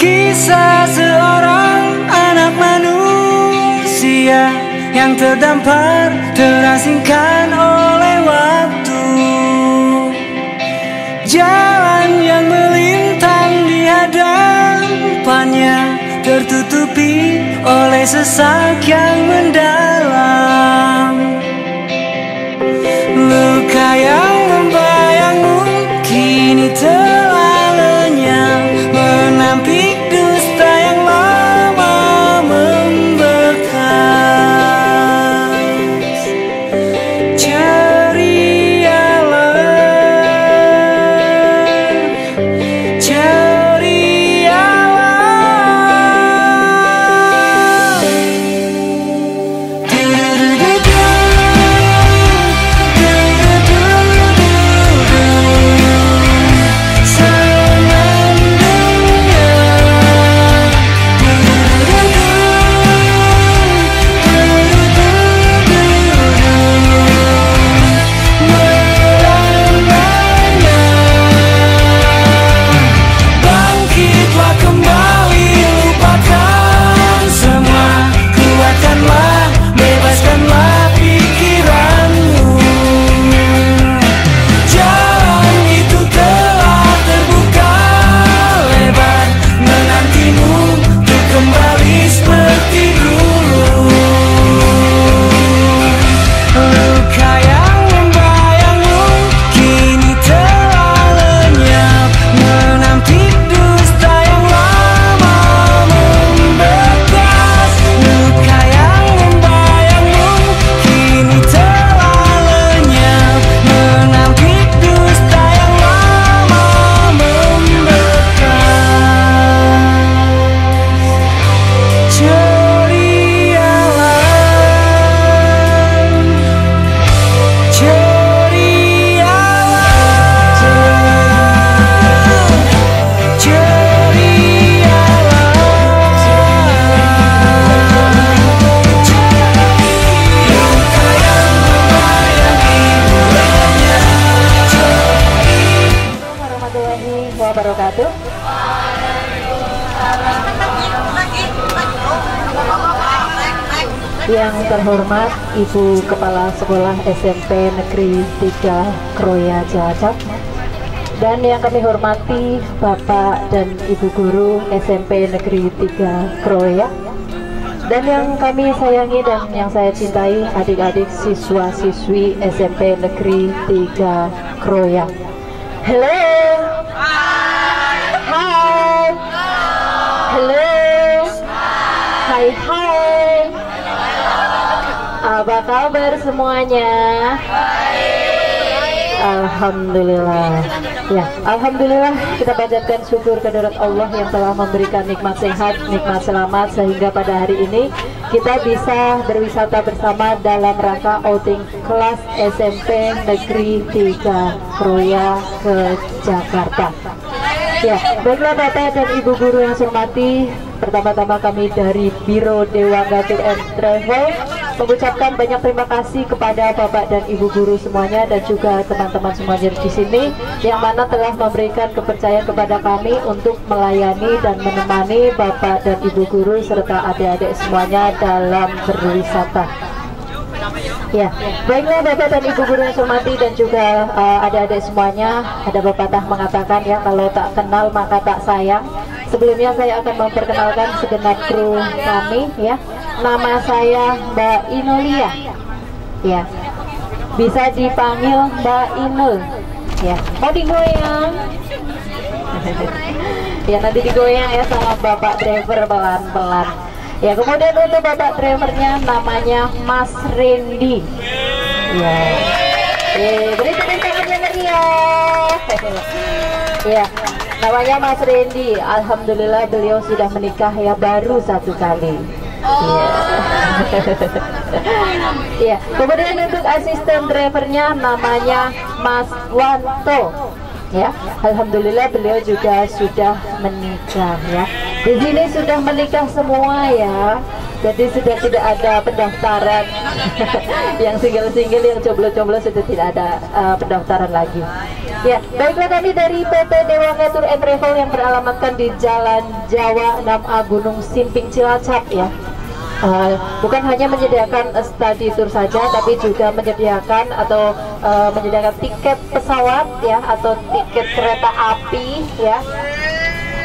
Kisah seorang anak manusia yang terdampar, terasingkan oleh waktu. Jalan yang melintang di hadapannya tertutupi oleh sesak yang mendalam. Luka yang membayangmu kini telah lenyap, menampik dusta yang lama membekas. Cerialah, bangkitlah kembali, lupakan semua, kuatkanlah, bebaskanlah pikiranmu. Jalan itu telah terbuka lebar, menantimu untuk kembali seperti dulu. Luka yang membayangmu kini telah lenyap, menampik dusta yang lama membekas. Luka yang membayangmu kini telah lenyap, menampik dusta yang lama membekas. Cerialah, Warahmatullahi wabarakatuh. Yang terhormat Ibu Kepala Sekolah SMP Negeri 3 Kroya Cilacap, dan yang kami hormati Bapak dan Ibu Guru SMP Negeri 3 Kroya, dan yang kami sayangi dan yang saya cintai adik-adik siswa-siswi SMP Negeri 3 Kroya. Halo. Hai. Halo. Hai hai. Apa kabar semuanya? Alhamdulillah. Ya, alhamdulillah kita panjatkan syukur kehadirat Allah yang telah memberikan nikmat sehat, nikmat selamat, sehingga pada hari ini kita bisa berwisata bersama dalam rangka outing kelas SMP Negeri 3 Kroya ke Jakarta. Ya, baiklah Bapak dan Ibu Guru yang saya hormati, pertama-tama kami dari Biro Dewangga Tour and Travel mengucapkan banyak terima kasih kepada Bapak dan Ibu Guru semuanya, dan juga teman-teman semuanya di sini yang mana telah memberikan kepercayaan kepada kami untuk melayani dan menemani Bapak dan Ibu Guru serta adik-adik semuanya dalam berwisata. Ya, baiklah Bapak dan Ibu Guru yang saya hormati dan juga adik-adik semuanya, ada pepatah mengatakan ya, kalau tak kenal maka tak sayang. Sebelumnya saya akan memperkenalkan segenap kru kami ya. Nama saya Mbak Inulia. Ya. Bisa dipanggil Mbak Inul. Ya. Mau digoyang? Ya, nanti digoyang ya sama Bapak driver pelan-pelan. Ya, kemudian untuk Bapak drivernya namanya Mas Randy. Ya. Beri tepuk tangan yang meriah. Ya. Namanya Mas Randy. Alhamdulillah beliau sudah menikah ya, baru 1 kali. Iya. Iya. Kemudian untuk asisten drivernya namanya Mas Wanto. Ya, alhamdulillah beliau juga sudah menikah ya. Di sini sudah menikah semua ya. Jadi sudah tidak ada pendaftaran yang single-single, yang jomblo-jomblo sudah tidak ada pendaftaran lagi. Ya, baiklah, kami dari PT Dewangga Tour and Travel yang beralamatkan di Jalan Jawa 6A Gunung Simping Cilacap ya. Bukan hanya menyediakan study tour saja, tapi juga menyediakan atau menyediakan tiket pesawat ya, atau tiket kereta api ya,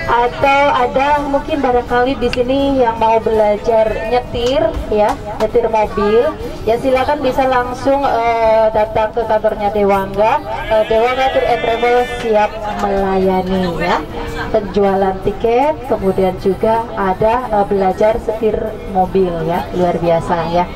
atau ada mungkin barangkali di sini yang mau belajar nyetir ya, nyetir mobil ya, silakan bisa langsung datang ke kantornya Dewangga. Dewangga Tour and Travel siap melayani ya, penjualan tiket, kemudian juga ada belajar setir mobil ya, luar biasa ya.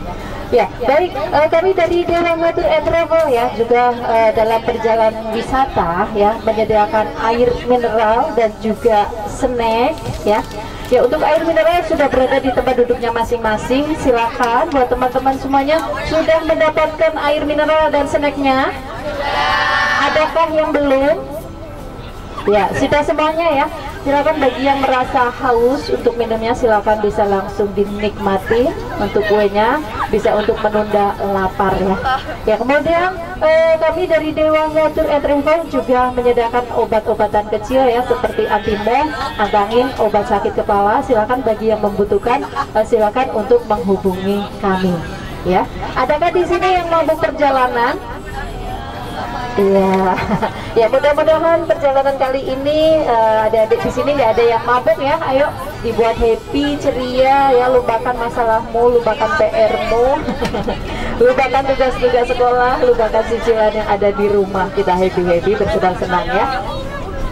Ya, baik, kami dari Dewangga Tour and Travel ya juga dalam perjalanan wisata ya menyediakan air mineral dan juga snack ya. Ya, untuk air mineral sudah berada di tempat duduknya masing-masing. Silakan buat teman-teman semuanya, sudah mendapatkan air mineral dan snacknya? Adakah yang belum? Ya, sudah semuanya ya. Silakan bagi yang merasa haus untuk minumnya, silakan bisa langsung dinikmati. Untuk kuenya bisa untuk menunda lapar ya. Ya, kemudian kami dari Dewangga Tour and Travel juga menyediakan obat-obatan kecil ya, seperti antimen, antangin, obat sakit kepala. Silakan bagi yang membutuhkan, silakan untuk menghubungi kami ya. Adakah di sini yang mabuk perjalanan? Iya, ya mudah-mudahan perjalanan kali ini adik-adik di sini nggak ada yang mabuk ya. Ayo dibuat happy, ceria ya, lupakan masalahmu, lupakan PR-mu, lupakan tugas-tugas sekolah, lupakan cicilan yang ada di rumah. Kita happy-happy, bersenang-senang ya.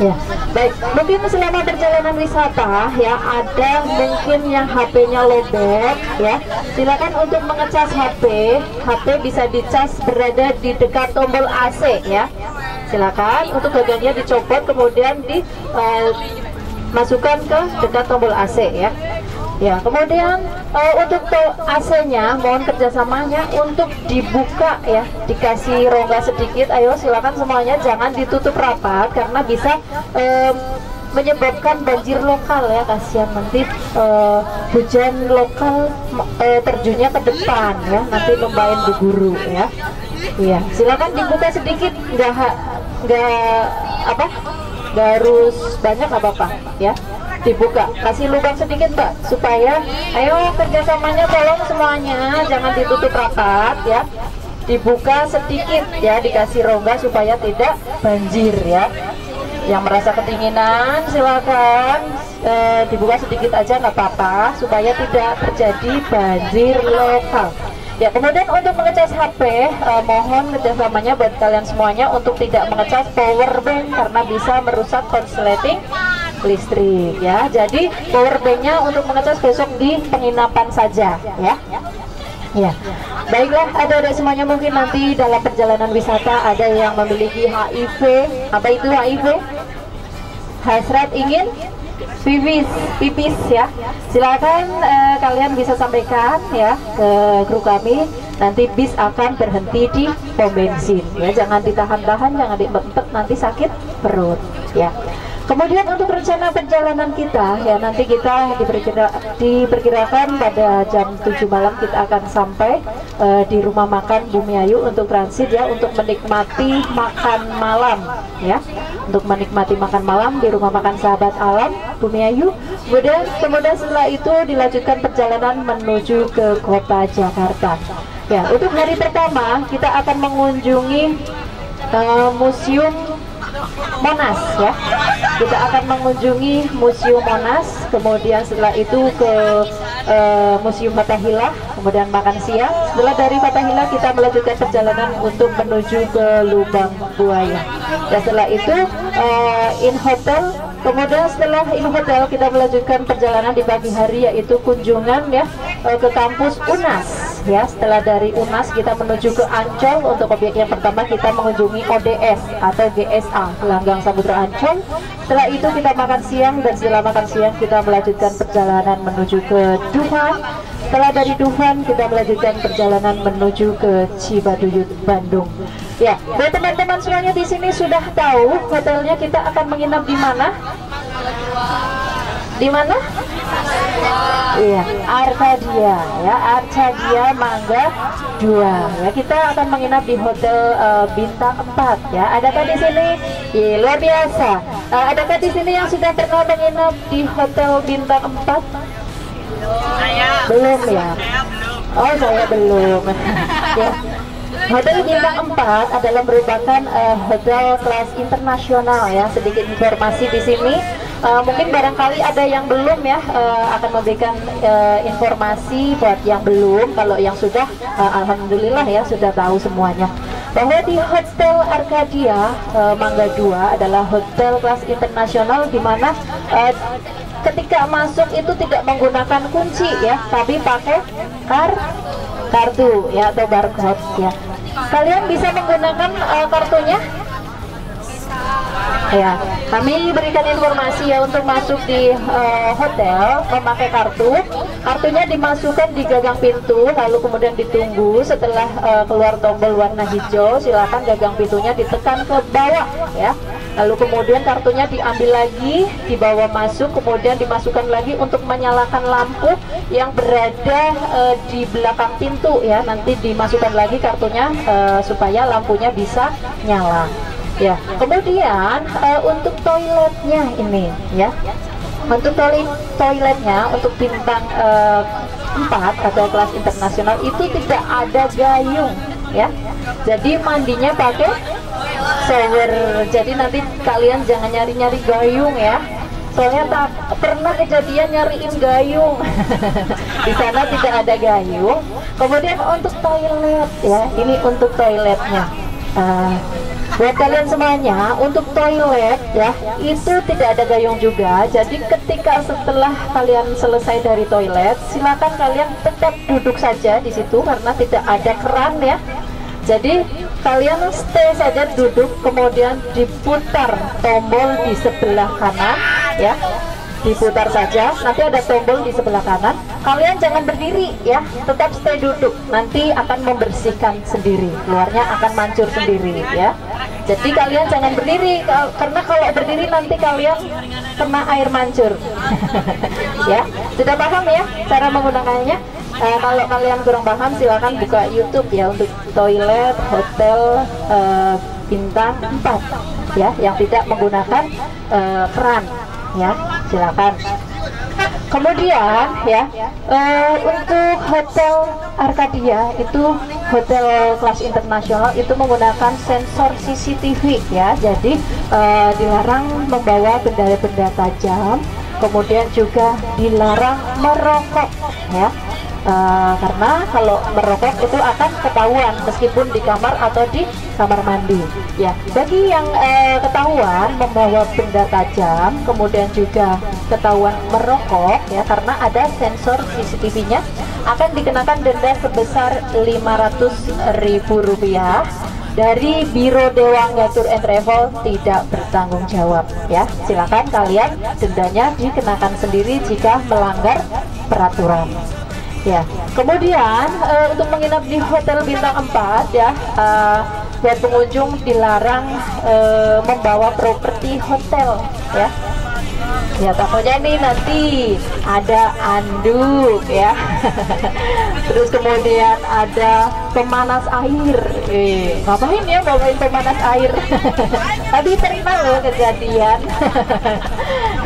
Ya, baik. Mungkin selama perjalanan wisata ya, ada mungkin yang HP-nya lowbat ya. Silakan untuk mengecas HP. HP bisa dicas berada di dekat tombol AC ya. Silakan untuk gagangnya dicopot, kemudian dimasukkan ke dekat tombol AC ya. Ya, kemudian untuk AC-nya mohon kerjasamanya untuk dibuka ya, dikasih rongga sedikit. Ayo silakan semuanya, jangan ditutup rapat karena bisa menyebabkan banjir lokal ya. Kasihan nanti hujan lokal terjunnya ke depan ya, nanti lumayan diguru ya. Iya, silakan dibuka sedikit, nggak harus banyak, nggak apa-apa ya. Dibuka, kasih lubang sedikit mbak, supaya ayo kerjasamanya tolong semuanya jangan ditutup rapat ya, dibuka sedikit ya, dikasih rongga supaya tidak banjir ya. Yang merasa kedinginan silakan dibuka sedikit aja, nggak apa-apa, supaya tidak terjadi banjir lokal ya. Kemudian untuk mengecas HP, mohon kerjasamanya buat kalian semuanya untuk tidak mengecas power bank karena bisa merusak konsleting listrik ya. Jadi power banknya untuk mengecas besok di penginapan saja ya. Ya, baiklah, ada semuanya. Mungkin nanti dalam perjalanan wisata ada yang memiliki HIV. Apa itu HIV? Hasrat ingin pipis ya. Silakan kalian bisa sampaikan ya ke kru kami. Nanti bis akan berhenti di pom bensin ya. Jangan ditahan-tahan, jangan diempet, nanti sakit perut ya. Kemudian untuk rencana perjalanan kita ya, nanti kita diperkirakan pada jam 7 malam kita akan sampai di rumah makan Bumi Ayu untuk transit ya, untuk menikmati makan malam ya, untuk menikmati makan malam di rumah makan Sahabat Alam Bumi Ayu. Kemudian setelah itu dilanjutkan perjalanan menuju ke kota Jakarta ya. Untuk hari pertama kita akan mengunjungi Museum Monas ya. Kita akan mengunjungi Museum Monas, kemudian setelah itu ke Museum Fathahillah, kemudian makan siang. Setelah dari Fathahillah kita melanjutkan perjalanan untuk menuju ke Lubang Buaya. Dan setelah itu in hotel. Kemudian setelah in hotel kita melanjutkan perjalanan di pagi hari, yaitu kunjungan ya ke kampus UNAS ya. Setelah dari UNAS kita menuju ke Ancol. Untuk objek yang pertama kita mengunjungi ODS atau GSA, Gelanggang Samudra Ancol. Setelah itu kita makan siang, dan setelah makan siang kita melanjutkan perjalanan menuju ke Dufan. Setelah dari Dufan kita melanjutkan perjalanan menuju ke Cibaduyut, Bandung. Ya, buat teman-teman semuanya di sini sudah tahu hotelnya kita akan menginap di mana? Di mana? Iya, Arcadia ya, Arcadia Mangga 2 ya. Kita akan menginap di hotel bintang 4 ya. Adakah di sini? Iya, luar biasa. Adakah di sini yang sudah pernah menginap di hotel bintang 4? Belum ya? Oh, saya belum. Ya. Hotel bintang 4 adalah merupakan hotel kelas internasional ya. Sedikit informasi di sini. Mungkin barangkali ada yang belum ya, akan memberikan informasi buat yang belum. Kalau yang sudah, alhamdulillah ya sudah tahu semuanya. Bahwa di Hotel Arcadia Mangga 2 adalah hotel kelas internasional di mana ketika masuk itu tidak menggunakan kunci ya, tapi pakai kartu ya atau barcode ya. Kalian bisa menggunakan kartunya? Ya, kami berikan informasi ya untuk masuk di hotel memakai kartu. Kartunya dimasukkan di gagang pintu, lalu kemudian ditunggu. Setelah keluar tombol warna hijau, silakan gagang pintunya ditekan ke bawah ya. Lalu kemudian kartunya diambil lagi, dibawa masuk, kemudian dimasukkan lagi untuk menyalakan lampu yang berada di belakang pintu ya. Nanti dimasukkan lagi kartunya supaya lampunya bisa nyala. Ya, kemudian untuk toiletnya ini ya, untuk toiletnya untuk bintang 4 atau kelas internasional itu tidak ada gayung ya, jadi mandinya pakai shower. Jadi nanti kalian jangan nyari-nyari gayung ya, soalnya tak pernah kejadian nyariin gayung. Di sana tidak ada gayung. Kemudian untuk toilet ya, ini untuk toiletnya. Buat kalian semuanya, untuk toilet ya, itu tidak ada gayung juga. Jadi ketika setelah kalian selesai dari toilet, silakan kalian tetap duduk saja di situ karena tidak ada keran ya. Jadi kalian stay saja duduk, kemudian diputar tombol di sebelah kanan ya. Diputar saja, nanti ada tombol di sebelah kanan. Kalian jangan berdiri ya, tetap stay duduk. Nanti akan membersihkan sendiri, luarnya akan mancur sendiri ya. Jadi kalian jangan berdiri, karena kalau berdiri nanti kalian kena air mancur. Ya, sudah paham ya cara menggunakannya? Kalau kalian kurang paham, silakan buka YouTube ya untuk toilet hotel bintang 4 ya, yang tidak menggunakan keran ya, silakan. Kemudian ya, untuk hotel Arcadia itu hotel kelas internasional itu menggunakan sensor CCTV ya, jadi dilarang membawa benda-benda tajam, kemudian juga dilarang merokok ya. Karena kalau merokok itu akan ketahuan meskipun di kamar atau di kamar mandi ya. Bagi yang ketahuan membawa benda tajam, kemudian juga ketahuan merokok ya, karena ada sensor CCTV-nya, akan dikenakan denda sebesar Rp500.000 dari Biro Dewangga Tour and Travel, tidak bertanggung jawab ya. Silakan kalian, dendanya dikenakan sendiri jika melanggar peraturan. Ya, kemudian untuk menginap di hotel bintang 4 ya, buat pengunjung dilarang membawa properti hotel ya. Ya, takutnya nih nanti ada anduk ya. Terus kemudian ada pemanas air. Ngapain ya bawain pemanas air? Tadi pernah loh kejadian.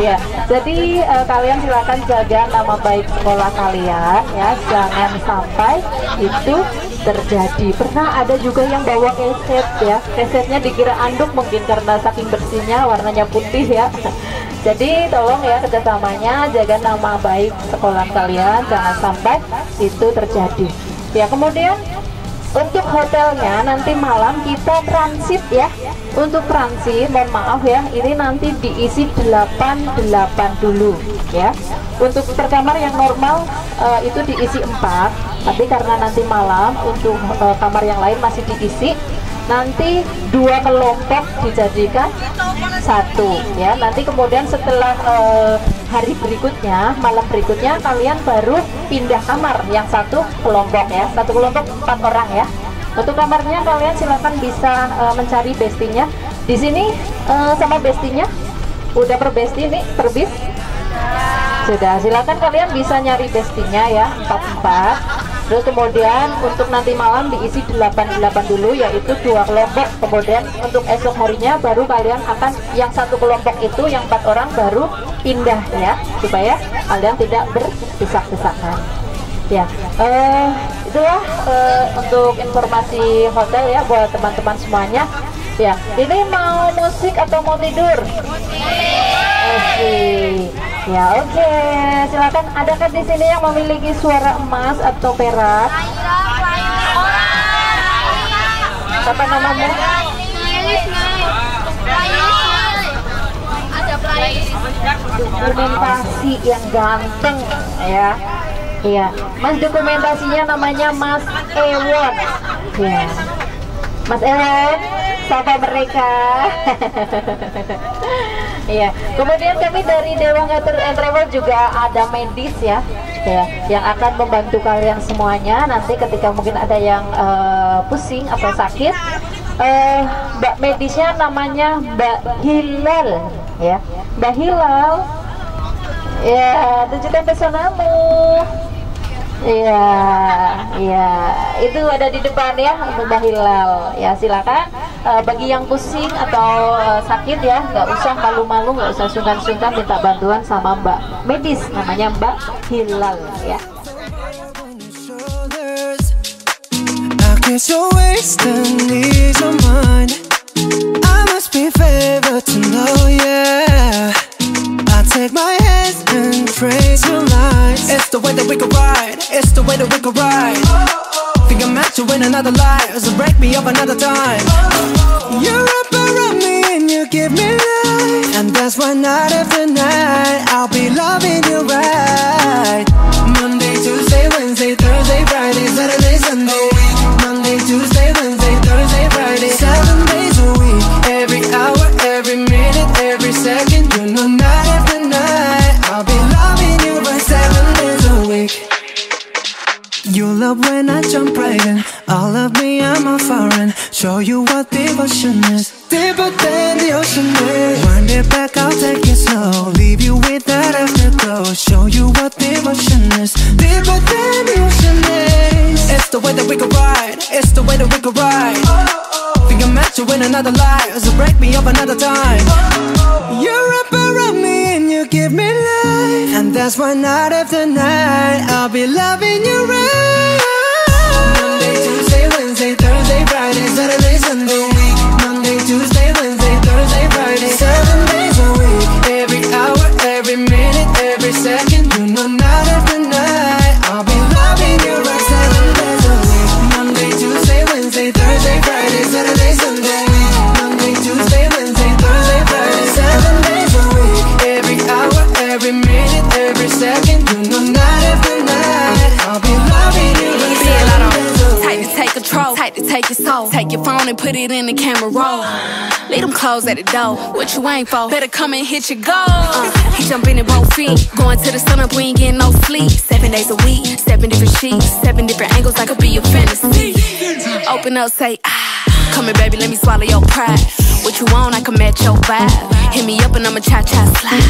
Ya, jadi kalian silakan jaga nama baik sekolah kalian ya, jangan sampai itu terjadi. Pernah ada juga yang bawa keset ya, kesetnya dikira anduk mungkin karena saking bersihnya, warnanya putih ya. Jadi tolong ya kerjasamanya, jaga nama baik sekolah kalian, jangan sampai itu terjadi. Ya, kemudian untuk hotelnya nanti malam kita transit ya. Untuk transit, mohon maaf ya, ini nanti diisi 88 dulu ya. Untuk per kamar yang normal itu diisi 4, tapi karena nanti malam untuk kamar yang lain masih diisi, nanti 2 kelompok dijadikan 1 ya. Nanti kemudian setelah hari berikutnya, malam berikutnya, kalian baru pindah kamar yang 1 kelompok ya. 1 kelompok 4 orang ya. Untuk kamarnya kalian silakan bisa mencari bestinya di sini sama bestinya. Udah per besti nih, per bis Sudah, silakan kalian bisa nyari bestinya ya, 4-4. Terus kemudian untuk nanti malam diisi 8-8 dulu, yaitu 2 kelompok. Kemudian untuk esok harinya baru kalian akan yang 1 kelompok itu yang 4 orang baru pindah ya, supaya kalian tidak berdesak-desakan. Ya, itulah untuk informasi hotel ya buat teman-teman semuanya. Ya, ini mau musik atau mau tidur? Oke. Ya, oke. Silakan. Adakah di sini yang memiliki suara emas atau perak? Siapa namamu? Dokumentasi yang ganteng ya. Iya, Mas dokumentasinya namanya Mas Ewon. Ya, Mas Ewon, sapa mereka. Iya, kemudian kami dari Dewa Ngatur and Travel juga ada medis ya, yang akan membantu kalian semuanya. Nanti ketika mungkin ada yang pusing atau sakit, Mbak medisnya namanya Mbak Hilal ya, Mbak Hilal. Ya, tunjukkan pesonamu. Iya, iya, itu ada di depan ya untuk Mbak Hilal. Ya, silakan. Bagi yang pusing atau sakit ya, nggak usah malu-malu, nggak usah sungkan-sungkan minta bantuan sama Mbak medis, namanya Mbak Hilal ya. Take my hands and praise your lies. It's the way that we could ride. It's the way that we could ride. Think I'm meant to win another life, so break me up another time. You're up around me and you give me life, and that's why night after night I'll be loving you right. Monday, Tuesday, Wednesday, Thursday, Friday, Saturday, Sunday. Monday, Tuesday, Wednesday, Thursday, Friday, 7 days a week. Every hour, every minute, every second. You know night after night I'll be loving you right 7 days a week. You love when I jump right in. All of me, I'm a foreign. Show you what devotion is. Deeper than the ocean is. Wind it back, I'll take it slow. Leave you with that afterglow. Show you what devotion is. Deeper than the ocean is. It's the way that we could ride. It's the way that we could ride. Think I'm meant to win another life, so break me up another time. You're up around me and you give me life, and that's why night after night I'll be loving you right. Monday, Tuesday, Wednesday, Thursday, Friday, Saturday, Sunday. Monday, Tuesday, Wednesday, Thursday, Friday, 7 days a week. Every hour, every minute, every second. You know night after night I'll be loving you right 7 days a week. Monday, Tuesday, Wednesday, Thursday, Friday, Saturday, Sunday. Monday, Tuesday, Wednesday, Thursday, Friday, 7 days a week. Every hour, every minute, every second. You know night after night I'll be loving you right 7 days a week. Tight to take control, tight to take your soul. Take your phone and put it in the camera roll. Leave them clothes at the door. What you ain't for? Better come and hit your goal. He jumping in both feet. Going to the sun up, we ain't getting no sleep. 7 days a week, 7 different sheets, 7 different angles, that could be your fantasy. Open up, say ah. Come here, baby, let me swallow your pride. What you want, I can match your vibe. Hit me up and I'ma cha-cha slide.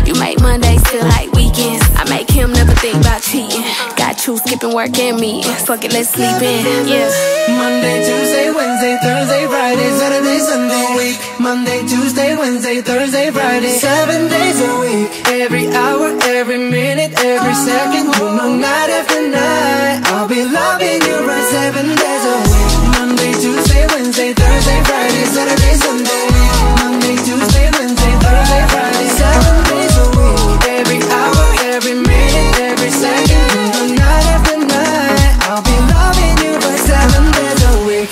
You make Mondays feel like weekends. I make him never think about cheating. Got you skipping work and me. Fuck it, let's sleep in, yeah. Monday, Tuesday, Wednesday, Thursday, Friday, Saturday, Sunday. Week. Monday, Tuesday, Wednesday, Thursday, Friday, 7 days a week. Every hour, every minute, every second. You know night after night I'll be loving you right 7 days a week. Monday, Tuesday, Wednesday, Thursday, Friday, Saturday, Sunday. Monday, Tuesday, Wednesday, Thursday, Friday, 7 days a week. Every hour, every minute, every second. You know night after night I'll be loving you right 7 days a week.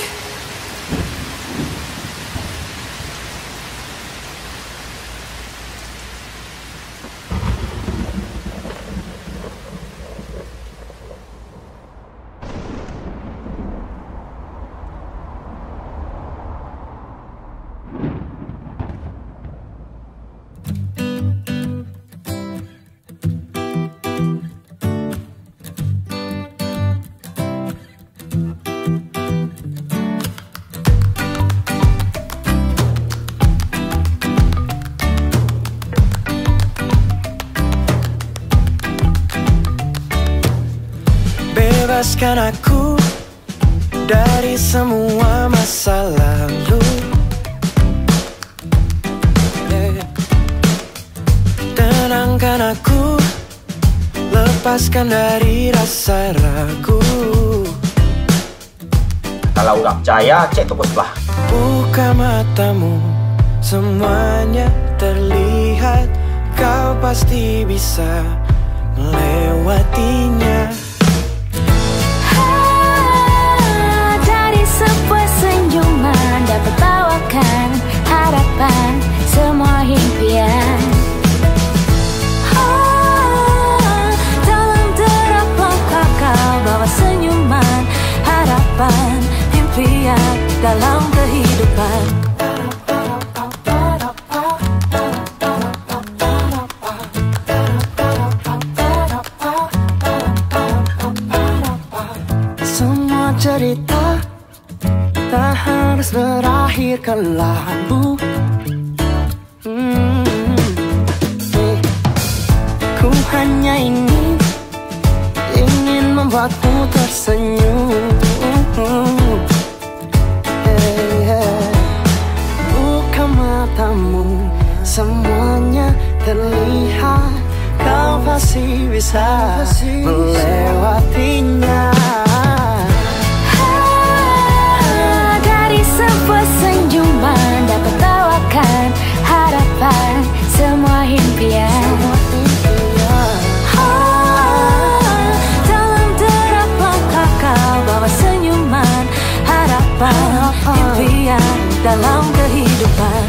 Tenangkan aku dari semua masa lalu. Tenangkan aku, lepaskan dari rasa ragu. Kalau nggak percaya, cek ke Puspa. Buka matamu, semuanya terlihat. Kau pasti bisa melewatinya. Dari sebuah senyuman dapat bawakan harapan, semua impian. Dalam derap langkah kau bawa senyuman, harapan, impian dalam kehidupan. Semua cerita tak harus berakhir kelabu. Ku hanya ingin membuatmu tersenyum. Buka matamu, semuanya terlihat. Kau pasti bisa melewatinya. Dari sebuah senyuman dapat bawakan harapan, semua impian. Dalam derap langkah kau bawa senyuman, harapan, impian dalam kehidupan.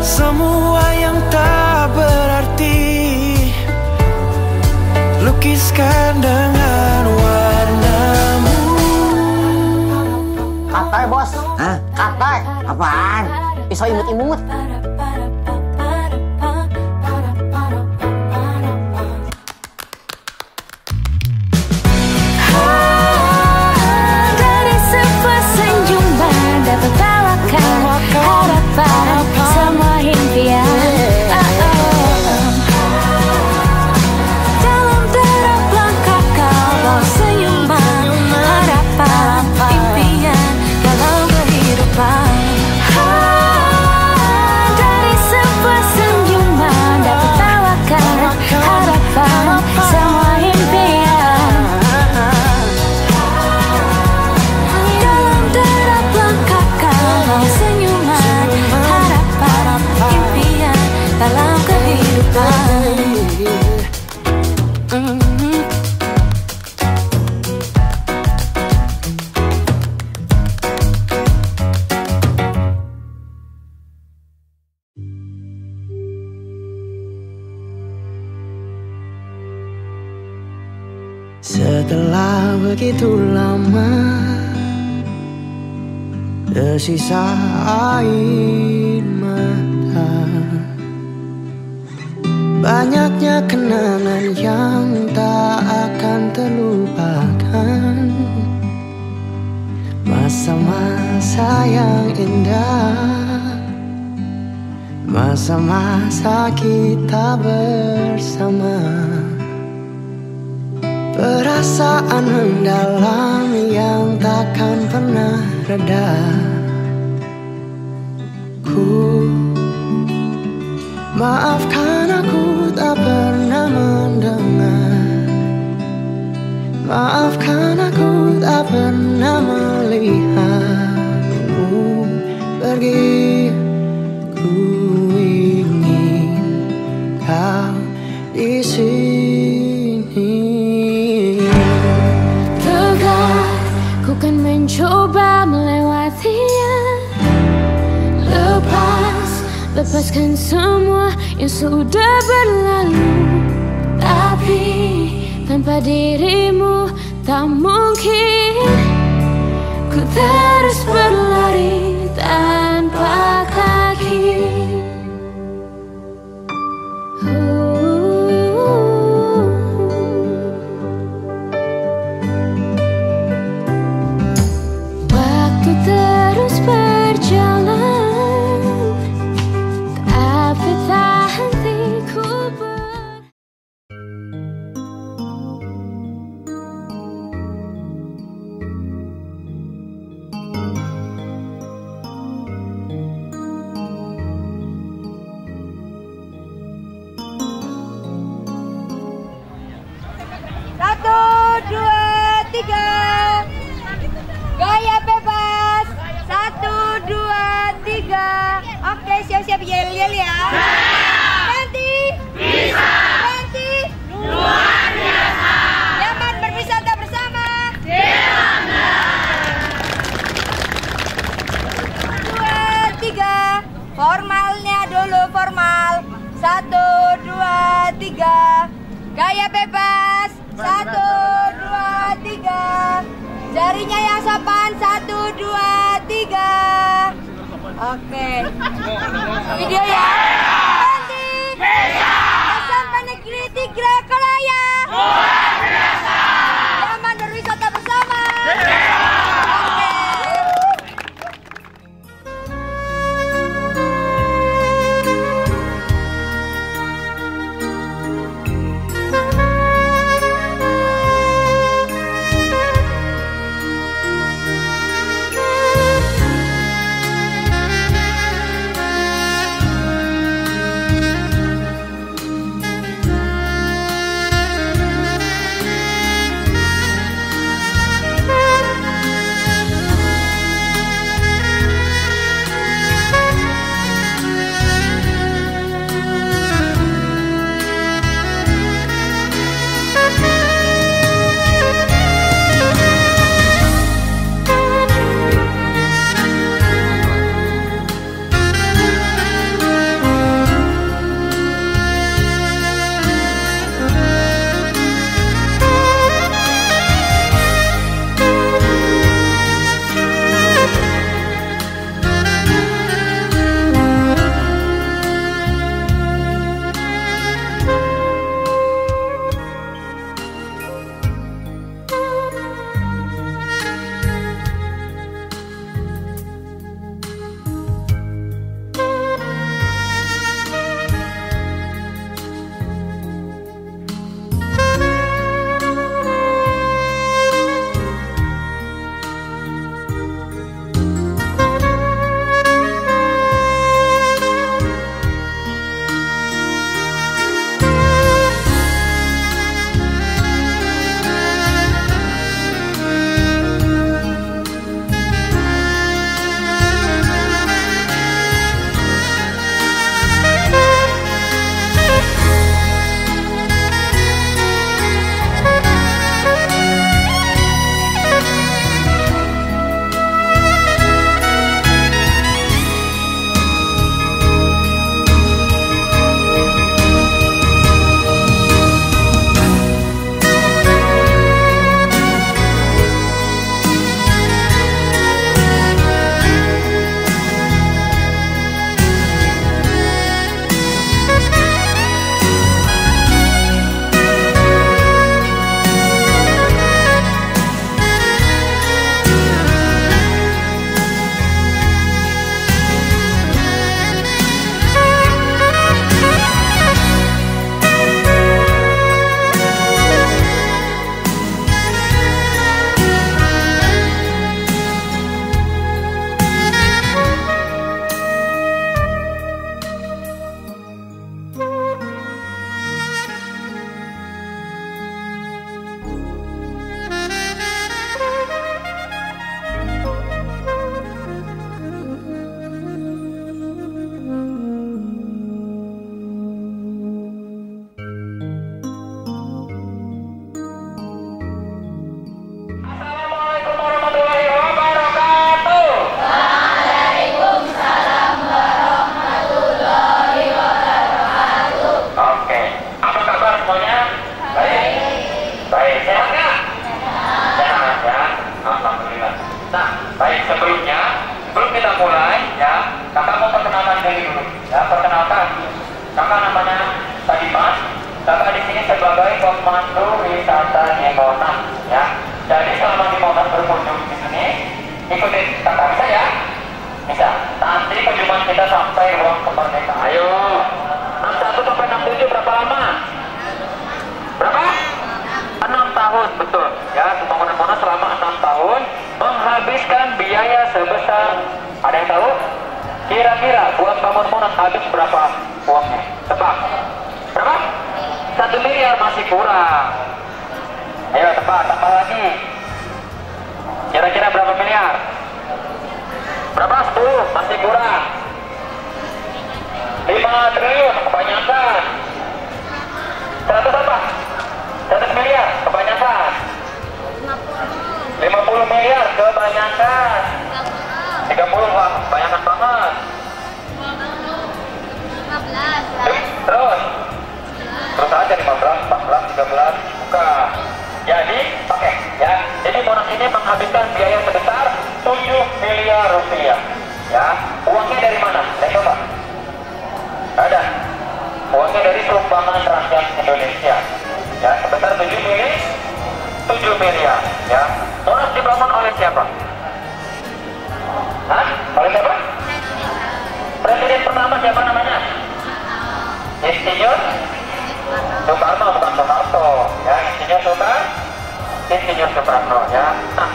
Semua yang tak berarti lukiskan dengan warnamu. Katai bos. Hah? Katai? Apaan? Pisau imut-imut. Dari sebuah senyuman dapat bawakan harapan, semua impian. Dalam derap langkah kau bawa senyuman, harapan, impian dalam kehidupan. Dari sebuah senyuman dapat bawakan harapan, semua impian. Dalam derap langkah kau bawa senyuman, harapan, impian dalam kehidupan. Setelah begitu lama, tersisa air mata. Banyaknya kenangan yang tak akan terlupakan. Masa-masa yang indah, masa-masa kita bersama. Perasaan mendalam yang takkan pernah reda. Maafkan aku tak pernah mendengar. Maafkan aku tak pernah melihatmu pergi. Ku ingin kau di sini. Tegar, ku kan mencoba melewatinya. Lepaskan semua yang sudah berlalu. Tapi tanpa dirimu tak mungkin. Ku terus berlari tanpa kaki. Waktu terus berjalan. 3. Gaya bebas. 1, 2, 3. Oke, siap-siap yel-yel ya. Nanti bisa. Nanti luar biasa. Nyaman berwisata bersama. Dewangga. 2, 3. Formalnya dulu formal. 1, 2, 3. Gaya bebas. 1, 2, 3. Jarinya yang sopan. 1, 2, 3. Oke. Video ya. Nanti sampai negeri Tigra Kolaya. Luar biasa. Nyaman berwisata bersama. Oke. pemandu wisata di Monas ya. Jadi selama di Monas berkunjung di sini, ikutin kakak bisa ya? Bisa. Nanti kunjungan kita sampai ruang kemerdekaan. Ayo. 61 sampai 67 berapa lama? Berapa? 6 tahun, betul. Ya, pembangunan Monas selama 6 tahun menghabiskan biaya sebesar, ada yang tahu? Kira-kira buat bangun Monas habis berapa uangnya? Tebak. Berapa? 1 miliar masih kurang. Ayo tebak, tambah lagi. Kira-kira berapa miliar? Berapa? 10, masih kurang. 5 triliun, kebanyakan. 100 apa? 100 miliar, kebanyakan. 50 miliar, kebanyakan. 30, wah, kebanyakan banget. Terus aja 15, 14, 13, buka. Jadi, oke, ya. Jadi Monas ini menghabiskan biaya sebesar 7 miliar rupiah. Ya, uangnya dari mana? Saya coba. Ada. Uangnya dari sumbangan rakyat Indonesia. Ya, sebesar 7 miliar. Ya. Monas dibangun oleh siapa? Hah? Oleh siapa? Presiden pertama siapa namanya? Insinyur Soekarno, bukan Soeharto. Ya, Insinyur Soekarno. Ya. Nah,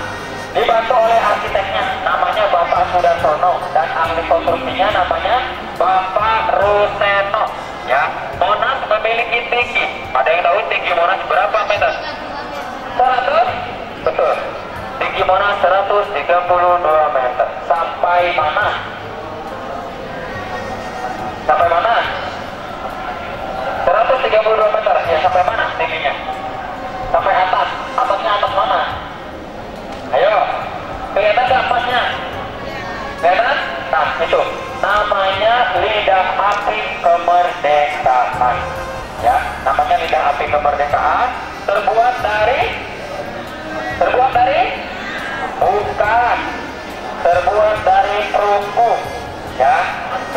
dibantu oleh arsiteknya namanya Bapak Sudarsono dan ahli konstruksinya namanya Bapak Ruseno. Ya, Monas memiliki tinggi. Ada yang tahu tinggi Monas berapa meter? 100? Betul. Tinggi Monas 132 meter. Sampai mana? Sampai mana? 132 meter. Ya, sampai mana tingginya? Sampai atas. Atasnya atas mana? Ayo. Kelihatan nggak atasnya? Kelihatan? Nah, itu. Namanya lidah api kemerdekaan. Ya, namanya lidah api kemerdekaan. Terbuat dari? Bukan. Terbuat dari perunggu. Ya,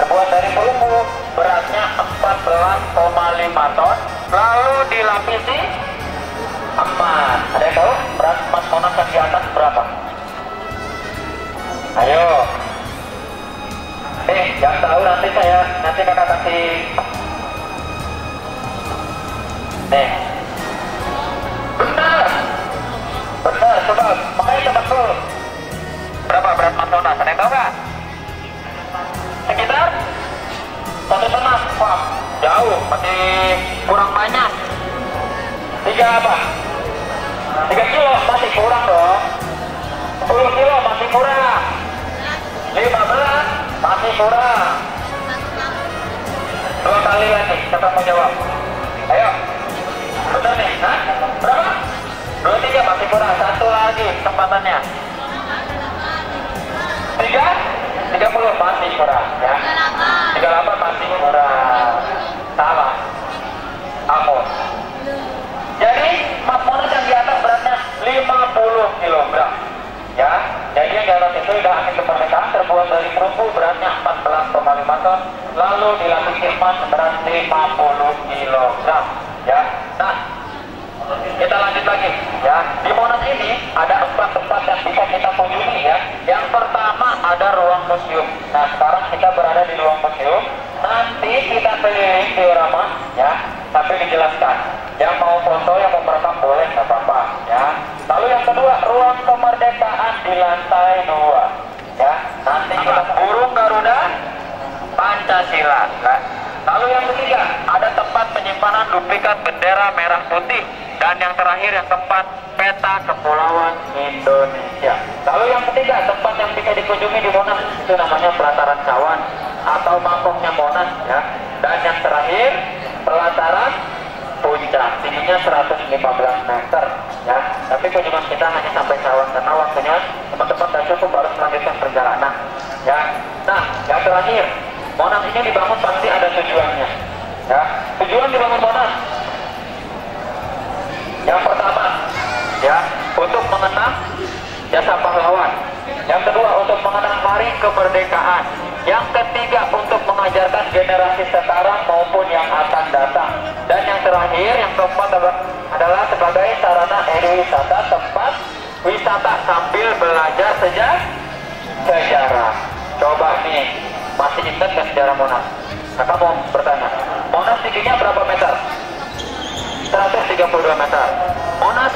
terbuat dari perunggu. Beratnya 14,5 ton. Lalu dilapisi emas. Ada yang tahu berat emas Monas yang di atas berapa? Ayo. Yang tahu nanti kakak kasih. Nih. Benar. Coba. Makanya tebak dulu. Berapa berat emas Monas? Ada yang tahu nggak? Sekitar 1,5. Wah, jauh. Masih kurang banyak. 3 apa? 3 kilo masih kurang dong. 10 kilo masih kurang. 15 masih kurang. 2 kali lagi. Siapa mau jawab? Ayo. Benar nih? Hah? Berapa? 23 masih kurang. 1 lagi kesempatannya. 30 masih kurang. Ya. 38 masih kurang. Salah. Ampun. Jadi emas Monas yang di atas beratnya 50 kg. Ya, jadi yang di atas itu lidah api kemerdekaan terbuat dari perunggu beratnya 14,5 ton, lalu dilapisi emas berat 50 kg. Ya, nah kita lanjut lagi. Ya, di Monas ini ada 4 tempat yang bisa kita kunjungi. Ya, yang pertama ada ruang museum. Nah, sekarang kita berada di ruang museum. Nanti kita keliling diorama, ya, sampai dijelaskan. Yang mau foto, yang mau merekam boleh, nggak apa-apa. Ya. Lalu yang kedua, ruang kemerdekaan di lantai 2. Ya, nanti kita burung Garuda Pancasila. Ya. Lalu yang ketiga, ada tempat penyimpanan duplikat bendera merah putih. Dan yang terakhir, yang keempat, peta kepulauan Indonesia. Lalu yang ketiga, tempat yang bisa dikunjungi di Monas itu namanya pelataran Cawan atau mangkoknya Monas. Ya. Dan yang terakhir, pelataran Puncak, tingginya 115 meter. Ya. Tapi kunjungan kita hanya sampai Cawan karena waktunya teman-teman dan cukup harus melanjutkan perjalanan. Ya. Nah, yang terakhir, Monas ini dibangun pasti ada tujuannya. Ya. Tujuan dibangun Monas. Yang pertama, ya, untuk mengenang jasa pahlawan. Yang kedua, untuk mengenang hari kemerdekaan. Yang ketiga, untuk mengajarkan generasi sekarang maupun yang akan datang. Dan yang terakhir, yang keempat adalah sebagai sarana ekowisata, tempat wisata sambil belajar sejarah. Coba nih, masih ingat nggak sejarah Monas? Kakak mau bertanya, Monas tingginya berapa meter? 132 meter. Monas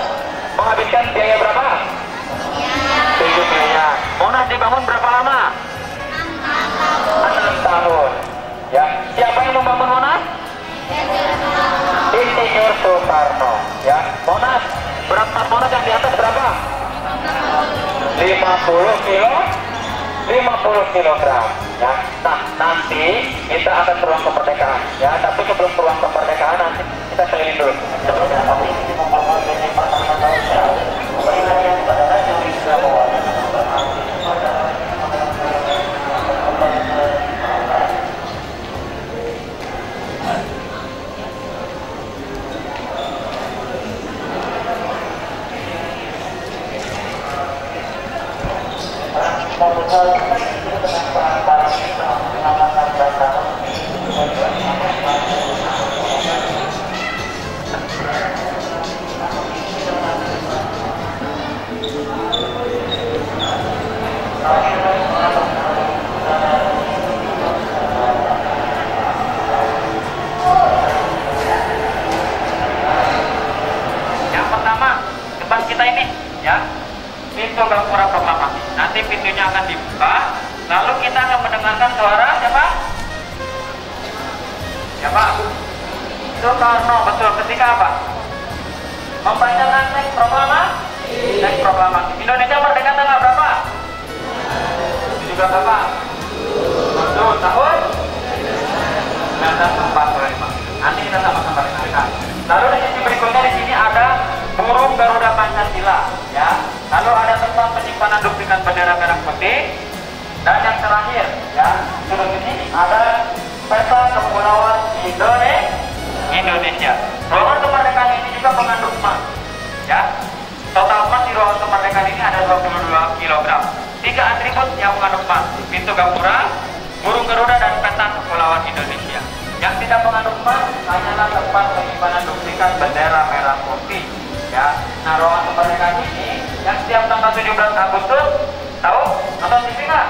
menghabiskan biaya berapa? 7 miliar. Monas dibangun berapa lama? 6 tahun. Ya, siapa yang membangun Monas? Insinyur Soekarno. Ya, Monas, berat Monas yang di atas berapa? kilogram. Ya. Nah, nanti kita akan ke ruang kemerdekaan. Ya, tapi sebelum ke ruang kemerdekaan nanti kita keliling dulu. Yang pertama, depan kita ini, ya, pintu Gapura Proklamasi. Nanti pintunya akan dibuka, lalu kita akan mendengarkan suara siapa? Siapa? Soekarno, betul. Ketika apa? Membacakan teks proklamasi. Teks proklamasi. Indonesia merdeka tanggal berapa? 17 apa? Betul, tahun 1945. Nanti kita sama-sama dengarkan. Lalu di sisi berikutnya di sini ada burung Garuda Pancasila, ya. Lalu ada tempat penyimpanan duplikat bendera merah putih, dan yang terakhir, ya, sudut ini ada peta kepulauan Indonesia. Ruangan kemerdekaan ini juga mengandung emas, ya. Total emas di ruangan kemerdekaan ini ada 22 kg. 3 atribut yang mengandung emas: pintu Gapura, burung Garuda, dan peta kepulauan Indonesia. Yang tidak mengandung emas hanyalah tempat penyimpanan duplikat bendera merah putih, ya. Nah, ruangan kemerdekaan ini yang setiap tanggal 17 Agustus tahu atau TV nggak?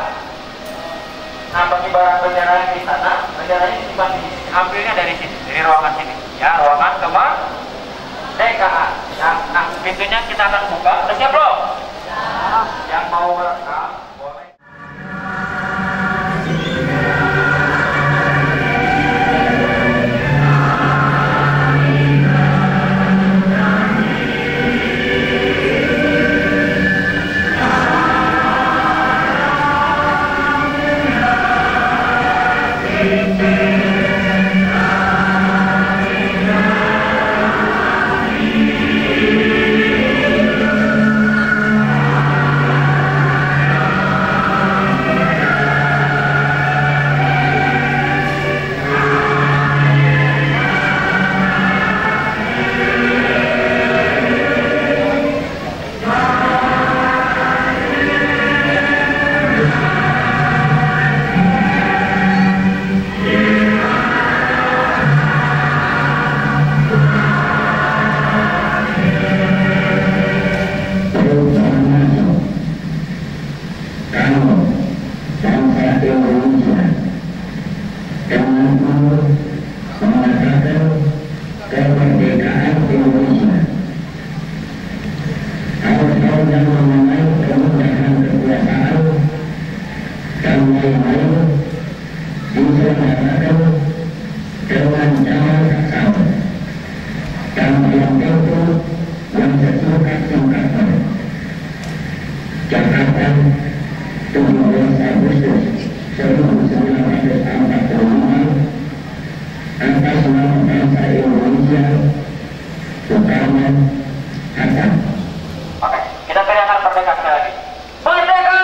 Nah, pengibaran bendera di sana, bendera ini disimpan di sini. Ambilnya dari sini, dari ruangan sini, ya, ruangan kemerdekaan. Ya, nah, pintunya kita akan buka. Udah siap belum? Ya. Yang mau merekam boleh. Oke, kita teriakan merdeka sekali lagi. Merdeka!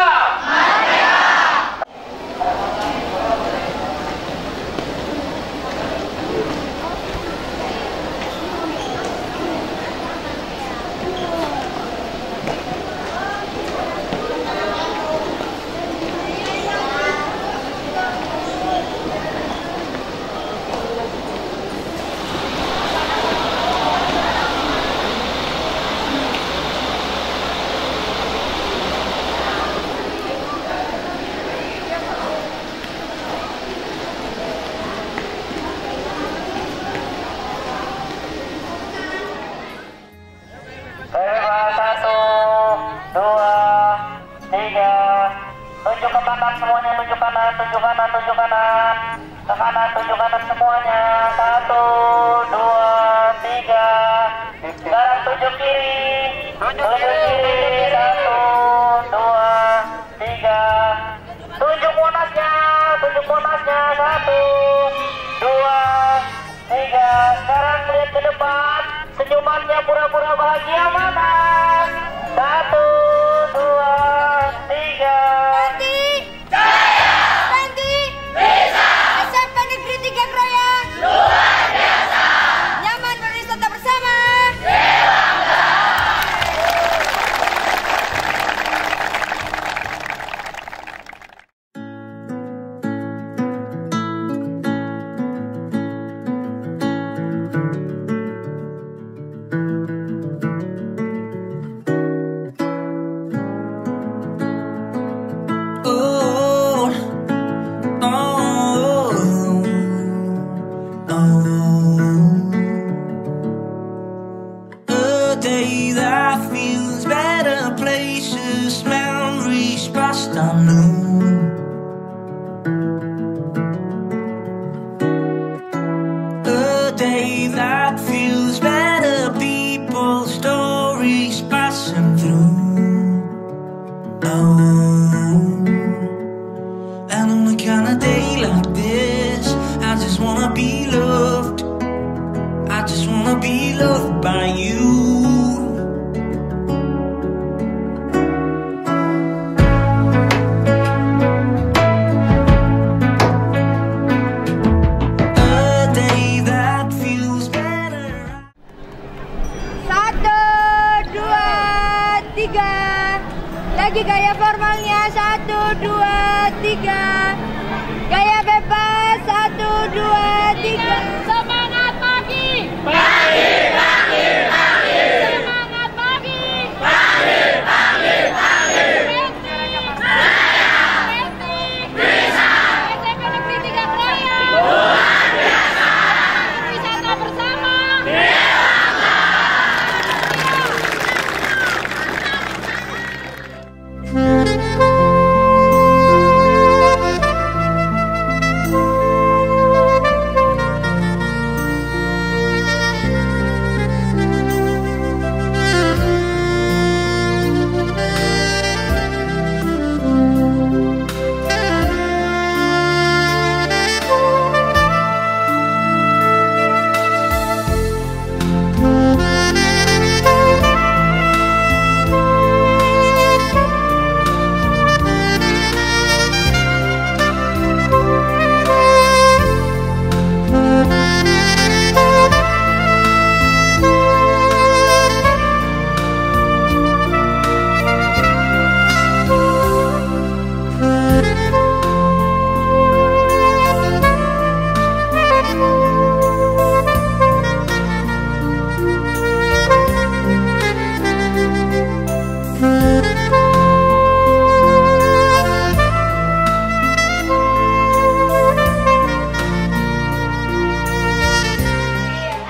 Semuanya tunjuk kanan, tunjuk kanan, tunjuk kanan. Ke kanan, tunjuk kanan semuanya. 1, 2, 3. Sekarang tunjuk kiri. Tunjuk kiri. 1, 2. bahagia mana? 1, 2, 3. Tanti! Jaya! Tanti! Bisa! SMP Negeri 3 Kroya! Luar biasa! Nyaman berwisata bersama! A day that feels better, places, memories past unknown. A day that feels better, people, stories passing through. Oh, and on a kind of day like this, I just wanna be loved. I just wanna be loved by you. A day that feels better. 1, 2, 3. Lagi gaya formalnya. 1, 2, 3. Gaya bebas. 1, 2, 3. Semangat pagi. Pagi, pagi, pagi. Semangat pagi. Pagi, pagi, pagi. Bisa. SMP Negeri 3 Kroya. Luar biasa. Wisata bersama.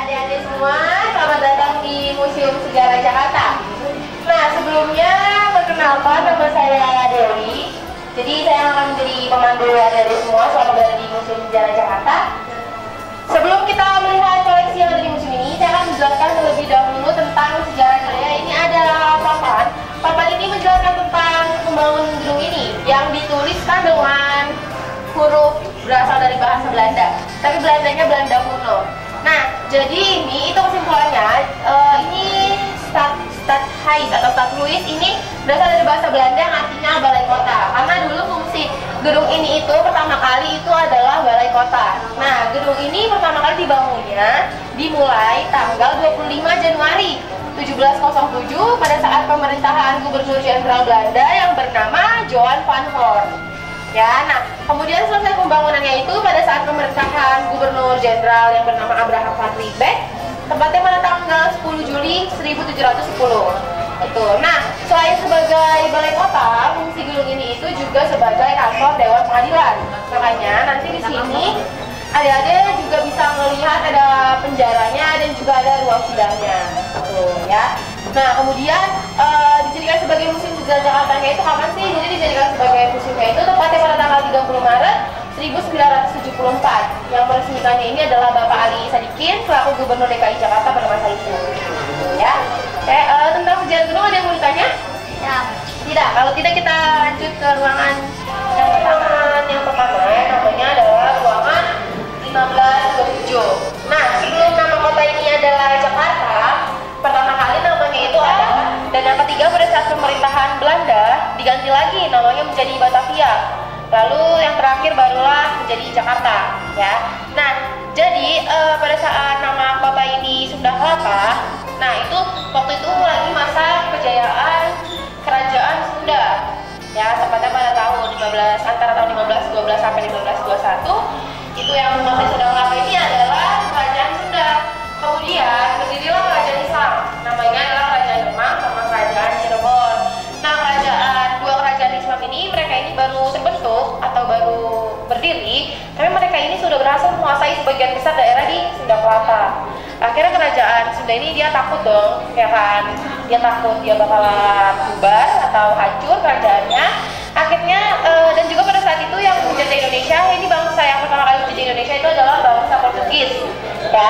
Adik-adik semua, selamat datang di Museum Sejarah Jakarta. Nah, sebelumnya perkenalkan, nama saya Dewi. Jadi saya akan menjadi pemandu adik-adik semua selama berada di Museum Sejarah Jakarta. Sebelum kita melihat koleksi yang ada di museum ini, saya akan menjelaskan terlebih dahulu tentang sejarahnya. Ini ada papan. Papan ini menjelaskan tentang pembangunan gedung ini yang dituliskan dengan huruf berasal dari bahasa Belanda, tapi Belandanya Belanda kuno. Nah, jadi ini itu kesimpulannya, ini Stadhuis atau Stadhuis ini berasal dari bahasa Belanda yang artinya balai kota. Karena dulu fungsi gedung ini itu pertama kali itu adalah balai kota. Nah, gedung ini pertama kali dibangunnya dimulai tanggal 25 Januari 1707 pada saat pemerintahan Gubernur Jenderal Belanda yang bernama Johan van Horn. Ya, nah kemudian selesai pembangunannya itu pada saat pemerintahan Gubernur Jenderal yang bernama Abraham van Riebeeck, tepatnya pada tanggal 10 Juli 1710. Itu. Nah, selain sebagai balai kota, fungsi gedung ini itu juga sebagai kantor Dewan Pengadilan. Makanya nanti di sini adik-adik juga bisa melihat ada penjaranya dan juga ada ruang sidangnya. Tuh, ya. Nah, kemudian dijadikan sebagai Museum Sejarah Jakarta itu kapan sih? Jadi dijadikan sebagai museumnya itu tepatnya pada tanggal 30 Maret 1974. Yang meresmikannya ini adalah Bapak Ali Sadikin selaku Gubernur DKI Jakarta pada masa itu. Ya. Tentang sejarah gedung ada yang mau ditanya? Ya. Tidak. Kalau tidak kita lanjut ke ruangan yang pertama yang namanya adalah ruangan 1527. Nah, sebelum nama kota ini adalah Jakarta, pertama kali namanya Lalu yang terakhir barulah menjadi Jakarta, ya. Nah, jadi pada saat nama kota ini Sunda Kelapa, nah itu waktu itu lagi masa kejayaan kerajaan Sunda, ya, tepatnya pada tahun antara tahun 1512 sampai 1521. Itu yang memakai Sunda Kelapa ini adalah kerajaan Sunda. Kemudian berdirilah kerajaan Islam, namanya adalah Kerajaan Demak sama Kerajaan Cirebon. Nah, dua kerajaan Islam ini, mereka ini baru terbentuk atau baru berdiri, tapi mereka ini sudah berhasil menguasai sebagian besar daerah di Sunda Kelapa. Akhirnya kerajaan Sunda ini dia takut dong, ya kan? Dia takut dia bakalan bubar atau hancur kerajaannya. Akhirnya dan juga pada saat itu yang menjajah Indonesia, ini bangsa yang pertama kali menjajah Indonesia itu adalah bangsa Portugis, ya.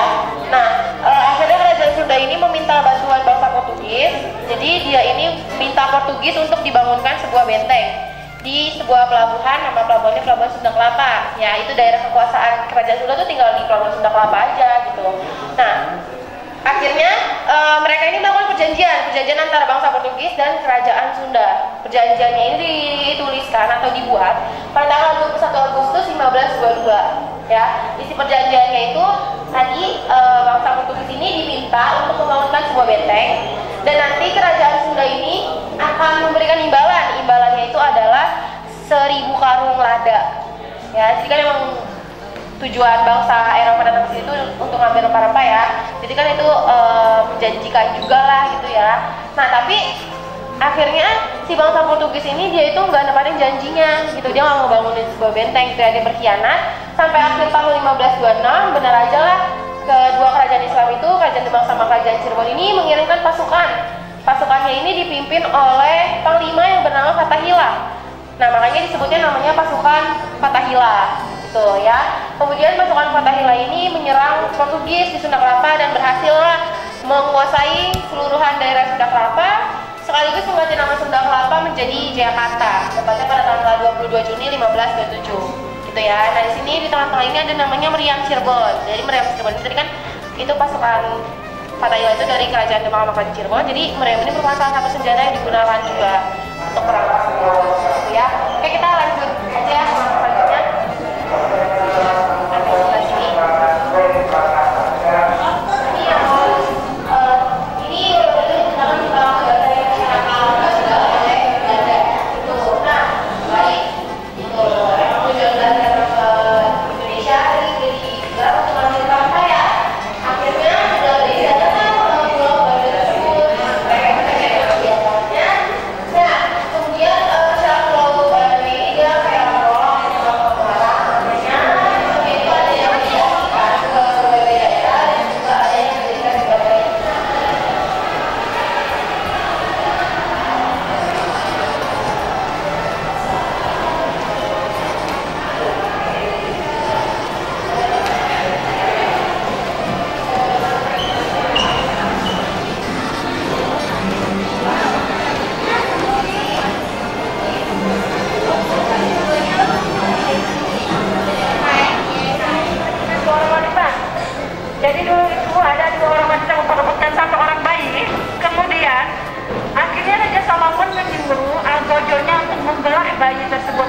Nah, akhirnya kerajaan Sunda ini meminta bantuan bangsa Portugis. Jadi dia ini minta Portugis untuk dibangunkan sebuah benteng di sebuah pelabuhan, nama pelabuhannya Pelabuhan Sunda Kelapa. Ya, itu daerah kekuasaan kerajaan Sunda tuh tinggal di Pelabuhan Sunda Kelapa aja gitu. Nah, akhirnya mereka ini melakukan perjanjian antara bangsa Portugis dan kerajaan Sunda. Perjanjiannya ini dituliskan atau dibuat pada tanggal 21 Agustus 1522. Ya, isi perjanjiannya itu tadi bangsa Portugis ini diminta untuk membangunkan sebuah benteng, dan nanti kerajaan Sunda ini akan memberikan imbalan. Imbalannya itu adalah 1000 karung lada. Ya, jadi kan emang tujuan bangsa Eropa datang ke sini itu untuk ngambil rempah-rempah, ya. Jadi kan itu menjanjikan juga lah gitu ya. Nah, tapi akhirnya si bangsa Portugis ini dia itu nggak nepatin janjinya gitu. Dia nggak mau bangunin sebuah benteng gitu ya, dia berkhianat. Sampai akhir tahun 1526 benar aja lah kedua kerajaan Islam itu, Kerajaan Demak sama Kerajaan Cirebon ini mengirimkan pasukan. Pasukannya ini dipimpin oleh panglima yang bernama Fathahillah. Nah, makanya disebutnya namanya pasukan Fathahillah gitu ya. Kemudian pasukan Fathahillah ini menyerang Portugis di Sunda Kelapa dan berhasillah menguasai seluruhan daerah Sunda Kelapa, sekaligus mengganti nama Sunda Kelapa menjadi Jakarta, tepatnya pada tanggal 22 Juni 1527 gitu ya. Nah, di sini di tengah-tengah ini ada namanya Meriam Cirebon. Jadi Meriam Cirebon ini tadi kan itu pasukan Fathahillah itu dari Kerajaan Demak sama Kerajaan Cirebon. Jadi meriam ini merupakan salah satu senjata yang digunakan juga untuk perang tersebut gitu ya. Oke, kita lanjut aja ya selanjutnya. Jadi dulu itu ada 2 orang wanita memperebutkan 1 orang bayi. Kemudian akhirnya Raja Salomon menyuruh algojonya untuk membelah bayi tersebut.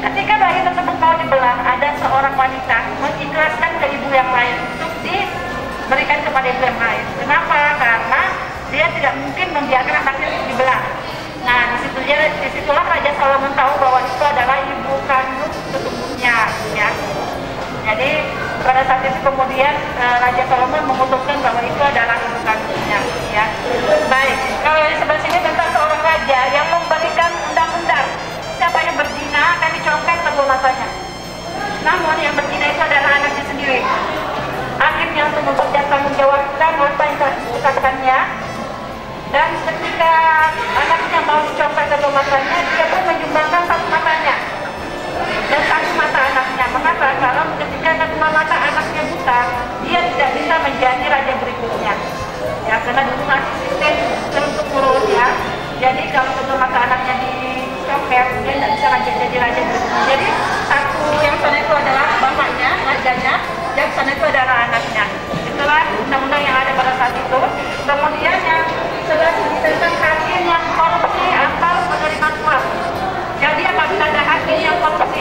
Ketika bayi tersebut mau dibelah, ada seorang wanita mengikhlaskan ke ibu yang lain untuk diberikan kepada ibu yang lain. Kenapa? Karena dia tidak mungkin membiarkan anaknya dibelah. Nah, disitulah Raja Salomon tahu bahwa itu adalah ibu kandung sesungguhnya, ya. Jadi pada saat itu kemudian Raja Salomon memutuskan bahwa itu adalah ibu kandungnya, ya. Baik, kalau di sebelah sini tentang seorang raja yang memberikan undang-undang siapa yang berzina akan dicongkel kedua matanya. Namun yang berzina itu adalah anaknya sendiri. Akhirnya untuk mempertanggungjawabkan apa yang telah dikatakannya, dan ketika anaknya mau dicongkel kedua matanya, dia pun menyumbangkan 1 matanya dan 1 mata anaknya. Mengapa? Karena ketika kedua mata anaknya buta, dia tidak bisa menjadi raja berikutnya, ya, karena dulu masih sistem tertutup mulut, ya. Jadi kalau kedua mata anaknya dicongkel, dia tidak bisa jadi raja berikutnya. Jadi satu yang sana itu adalah bapaknya, rajanya, dan sana itu adalah anaknya. Itulah undang-undang yang ada pada saat itu. Kemudian yang sebelah sini tentang hakim yang korupsi atau menerima suap. Jadi apabila ada hakim yang korupsi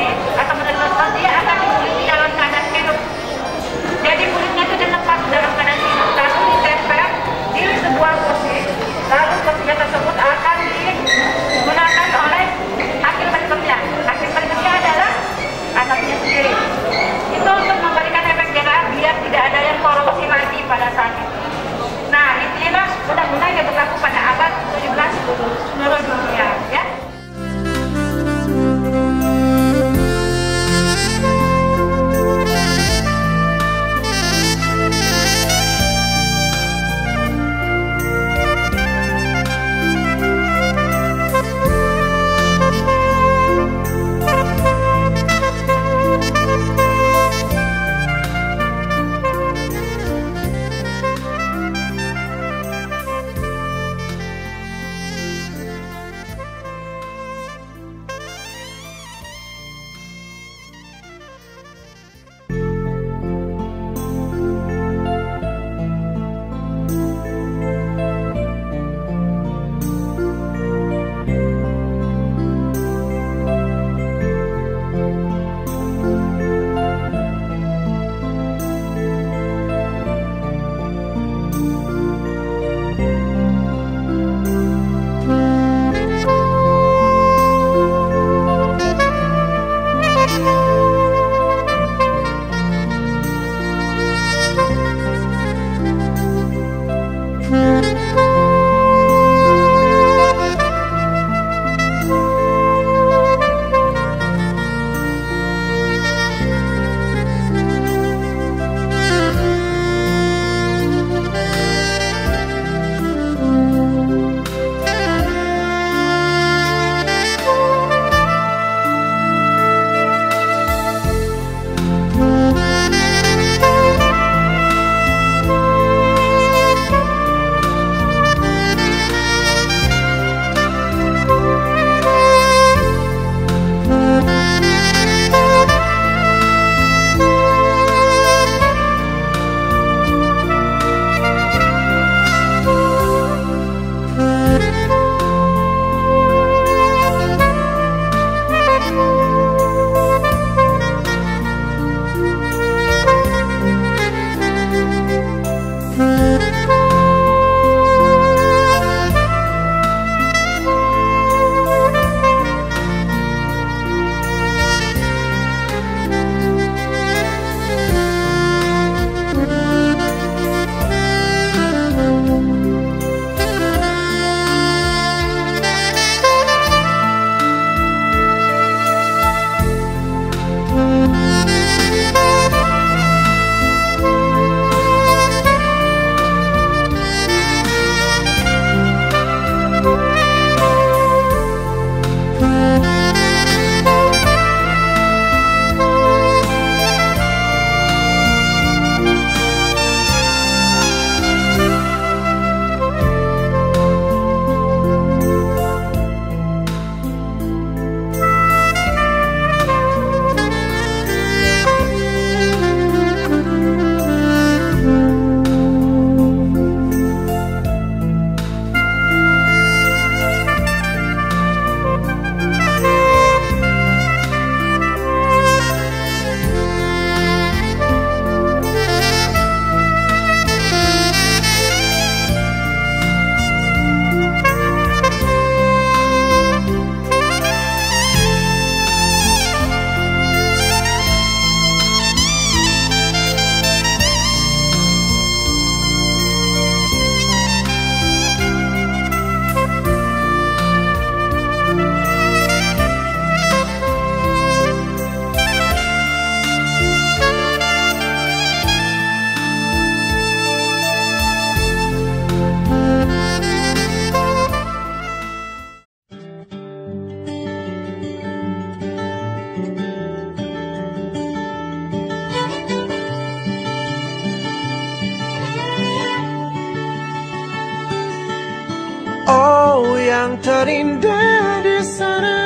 yang terindah di sana.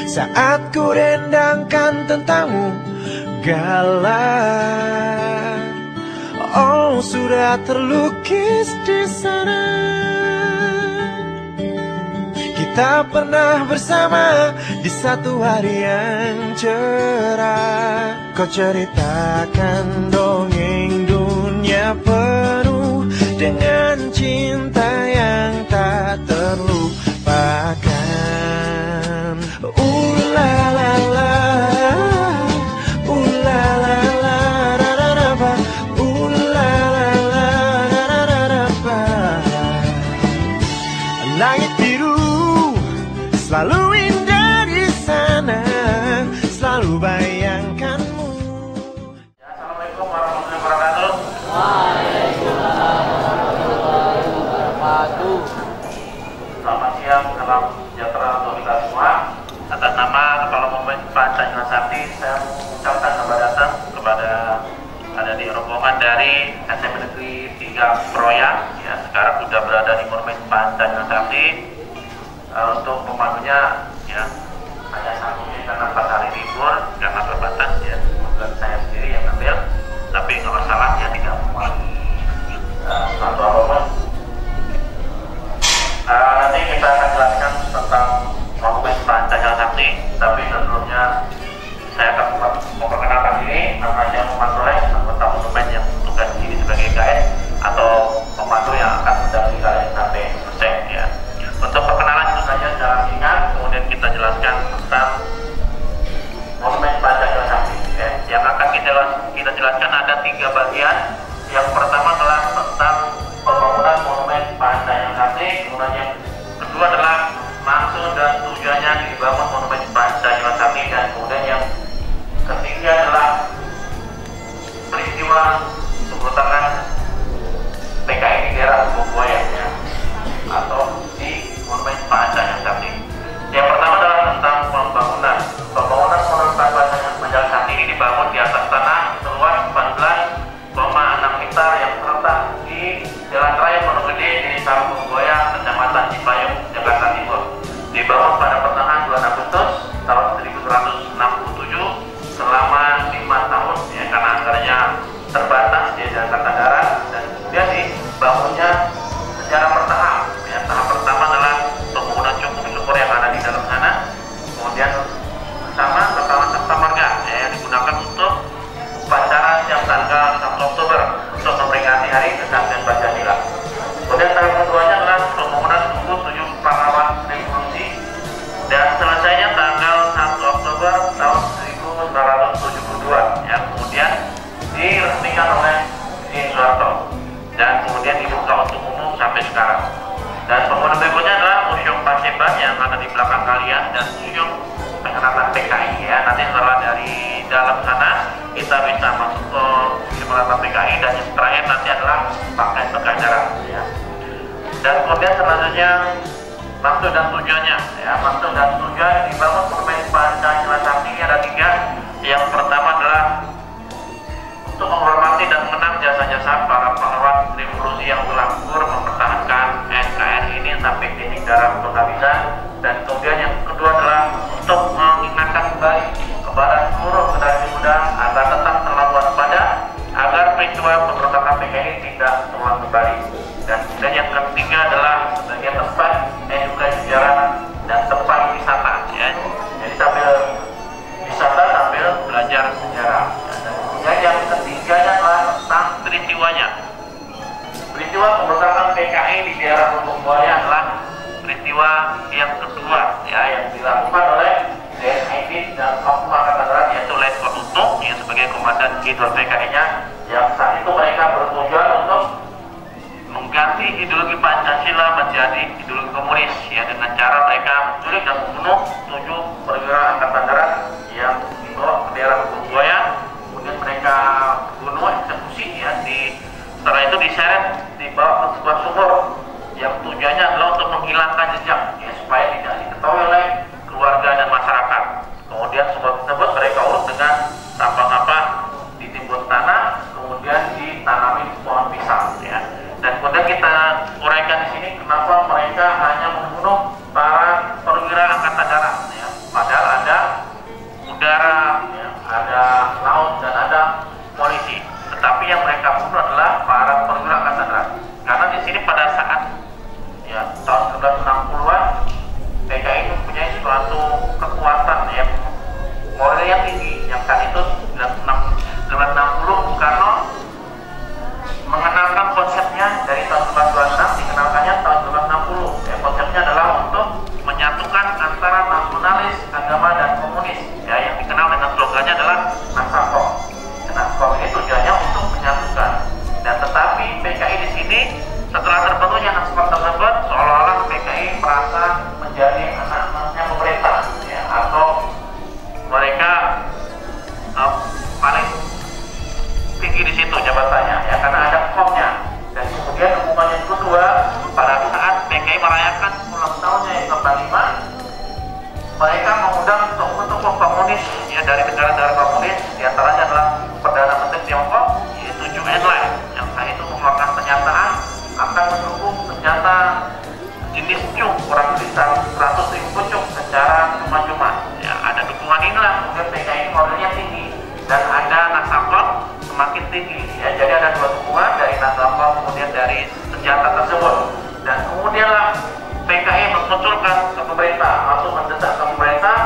Saat ku dendangkan tentangmu galah, oh sudah terlukis di sana. Kita pernah bersama di satu hari yang cerah. Kau ceritakan dongeng dunia penuh dengan cinta yang tak terlupakan. La la la, la la la, ra ra ra ba, la la la, ra ra ra ra ba. Langit biru selalu indah di sana, selalu bayangkanmu. Assalamualaikum warahmatullahi wabarakatuh. Waalaikumsalam warahmatullahi wabarakatuh. Selamat siang, salam sejahtera untuk kita semua. Atas nama Kepala Monumen Pancasila Sakti, saya mengucapkan selamat datang kepada ada di rombongan dari SMP Negeri 3 Proya, ya, sekarang sudah berada di Monumen Pancasila Sakti. Untuk pemandunya, ya, hanya satu karena pas hari libur, karena terbatas, ya, kemudian saya sendiri yang ambil, tapi nggak masalah, ya, tidak mengulangi satu apapun. Nanti kita akan jelaskan tentang Monumen Pancasila Sakti, tapi sebelumnya saya akan memperkenalkan diri. Nama saya Muhammad Soleh, anggota monumen yang tugas ini sebagai guide atau pemandu yang akan mendampingi kalian sampai selesai, ya. Untuk perkenalan itu saja secara singkat, kemudian kita jelaskan tentang Monumen Pancasila Sakti, ya. Yang akan kita jelaskan ada 3 bagian. Yang pertama adalah tentang pembangunan Monumen Pancasila Sakti, kemudian yang kedua adalah maksud dan tujuannya dibangun Monumen Pancasila Sakti, dan kemudian yang ketiga adalah peristiwa pemberontakan PKI di daerah Bubuaya, ya, atau di Monumen Pancasila Sakti. Yang pertama adalah tentang pembangunan Monumen Pancasila Sakti ini dibangun di atas tanah seluas 14,6 hektar yang terletak di Jalan Raya Pondok Gede di Desa Bubuaya, Kecamatan Cipayung, Jakarta Timur. Dibangun pada pertengahan bulan Agustus tahun 1967 selama 5 tahun, ya, karena anggarannya terbatas di Jakarta Darat, dan kemudian dibangunnya secara bertahap, ya. Tahap pertama adalah pembangunan cukup yang ada di dalam sana, kemudian bersama serta marga, ya, yang digunakan untuk upacara setiap tanggal 1 Oktober untuk memperingati Hari Kesaktian Pancasila. Kemudian tahap keduanya adalah pembangunan tugu 7 pahlawan revolusi, dan selesainya tanggal 1 Oktober tahun 1972, ya. Kemudian diresmikan oleh Soeharto dan kemudian dibuka untuk umum sampai sekarang. Dan pembangunan berikutnya adalah Museum Paseban yang ada di belakang kalian, dan Museum Pengenatan PKI, ya. Nanti setelah dari dalam sana kita bisa masuk ke Museum Pengenatan PKI, dan yang terakhir nanti adalah pakaian pengacara, ya. Dan kemudian selanjutnya maksud dan tujuannya, ya. Maksud dan tujuan dibangun Monumen Pancasila Sakti ini ada 3. Yang pertama adalah untuk menghormati dan mengenang jasa-jasa para pahlawan revolusi yang telah gugur mempertahankan NKRI ini sampai titik darah penghabisan. Dan kemudian yang kedua adalah untuk mengingatkan kembali kepada seluruh generasi muda agar tetap selalu waspada agar peristiwa pemberontakan PKI tidak terulang kembali. Dan kemudian yang ketiga adalah sebagai tempat edukasi sejarah dan tempat wisata, ya. Jadi sambil wisata sambil belajar sejarah, ya. Dan kemudian yang ketiganya adalah tentang peristiwanya. Peristiwa pemberontakan PKI di daerah Bubuaya adalah peristiwa yang kedua, ya, yang dilakukan oleh TNI dan Oknum Angkatan Darat, yaitu Letkol Untung, yang sebagai komandan G2 PKI-nya, yang saat itu mereka bertujuan untuk mengganti ideologi Pancasila menjadi ideologi komunis, ya, dengan cara mereka menculik dan membunuh 7 perwira Angkatan Darat yang dibawa ke daerah Bubuaya. Kemudian mereka bunuh, eksekusi, ya. Setelah itu diseret, dibawa ke sebuah sumur yang tujuannya adalah untuk menghilangkan jejak, ya, supaya tidak diketahui oleh keluarga dan masyarakat. Kemudian sumur tersebut mereka urus dengan sampah-sampah, ditimbun tanah, kemudian ditanami pohon pisang, ya. Dan kemudian kita uraikan di sini 1926, dikenalkannya tahun 1960. Ya, konsepnya adalah untuk menyatukan antara nasionalis, agama, dan komunis. Ya, yang dikenal dengan slogannya adalah Nasako. Nasako ini tujuannya untuk menyatukan. Dan tetapi PKI di sini setelah terbentuknya Nasako tersebut, seolah-olah PKI merasa menjadi anak-anaknya pemerintah, ya, atau mereka paling tinggi di situ jabatannya, ya, karena ada formnya. Dan kemudian hubungan yang kedua, pada saat PKI merayakan ulang tahunnya yang ke-45, mereka mengundang tokoh-tokoh komunis, ya, dari negara-negara komunis, diantaranya adalah Perdana Menteri Tiongkok, yaitu Zhou Enlai, yang saat itu mengeluarkan pernyataan akan mendukung senjata jenis cuk, kurang lebih 100.000 cuk secara cuma-cuma. Ya, ada dukungan inilah kemudian PKI modelnya tinggi, dan ada Nasako semakin tinggi. Ya, jadi ada dua dukungan dari Nasako kemudian dari senjata tersebut. Dan kemudianlah PKI memunculkan ke pemerintah atau mendesak ke pemerintah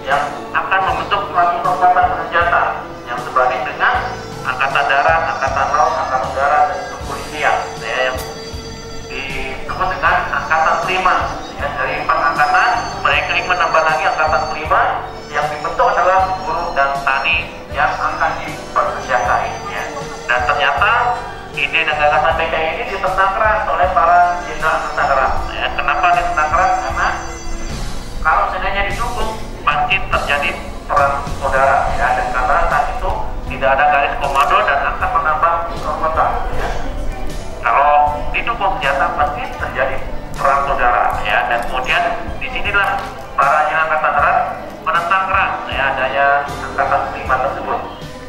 yang akan membentuk suatu kekuatan bersenjata yang sebanding dengan angkatan darat, angkatan laut, angkatan udara, dan kepolisian, ya, yang disebut dengan angkatan kelima. Ya, dari 4 angkatan mereka ingin menambah lagi angkatan kelima yang dibentuk adalah buruh dan tani yang akan dipersenjatai. Ya. Dan ternyata ide dan gagasan PKI ini ditentang keras oleh para jenderal angkatan darat. Ya, kenapa ditentang keras? Karena kalau seandainya didukung pasti terjadi perang saudara. Ya, dan karena saat itu tidak ada garis komando dan akan menambah kekuatan. Ya. Kalau didukung senjata pasti terjadi perang saudara. Ya, dan kemudian disinilah para jenderal angkatan darat menentang keras, ya, adanya angkatan kelima tersebut.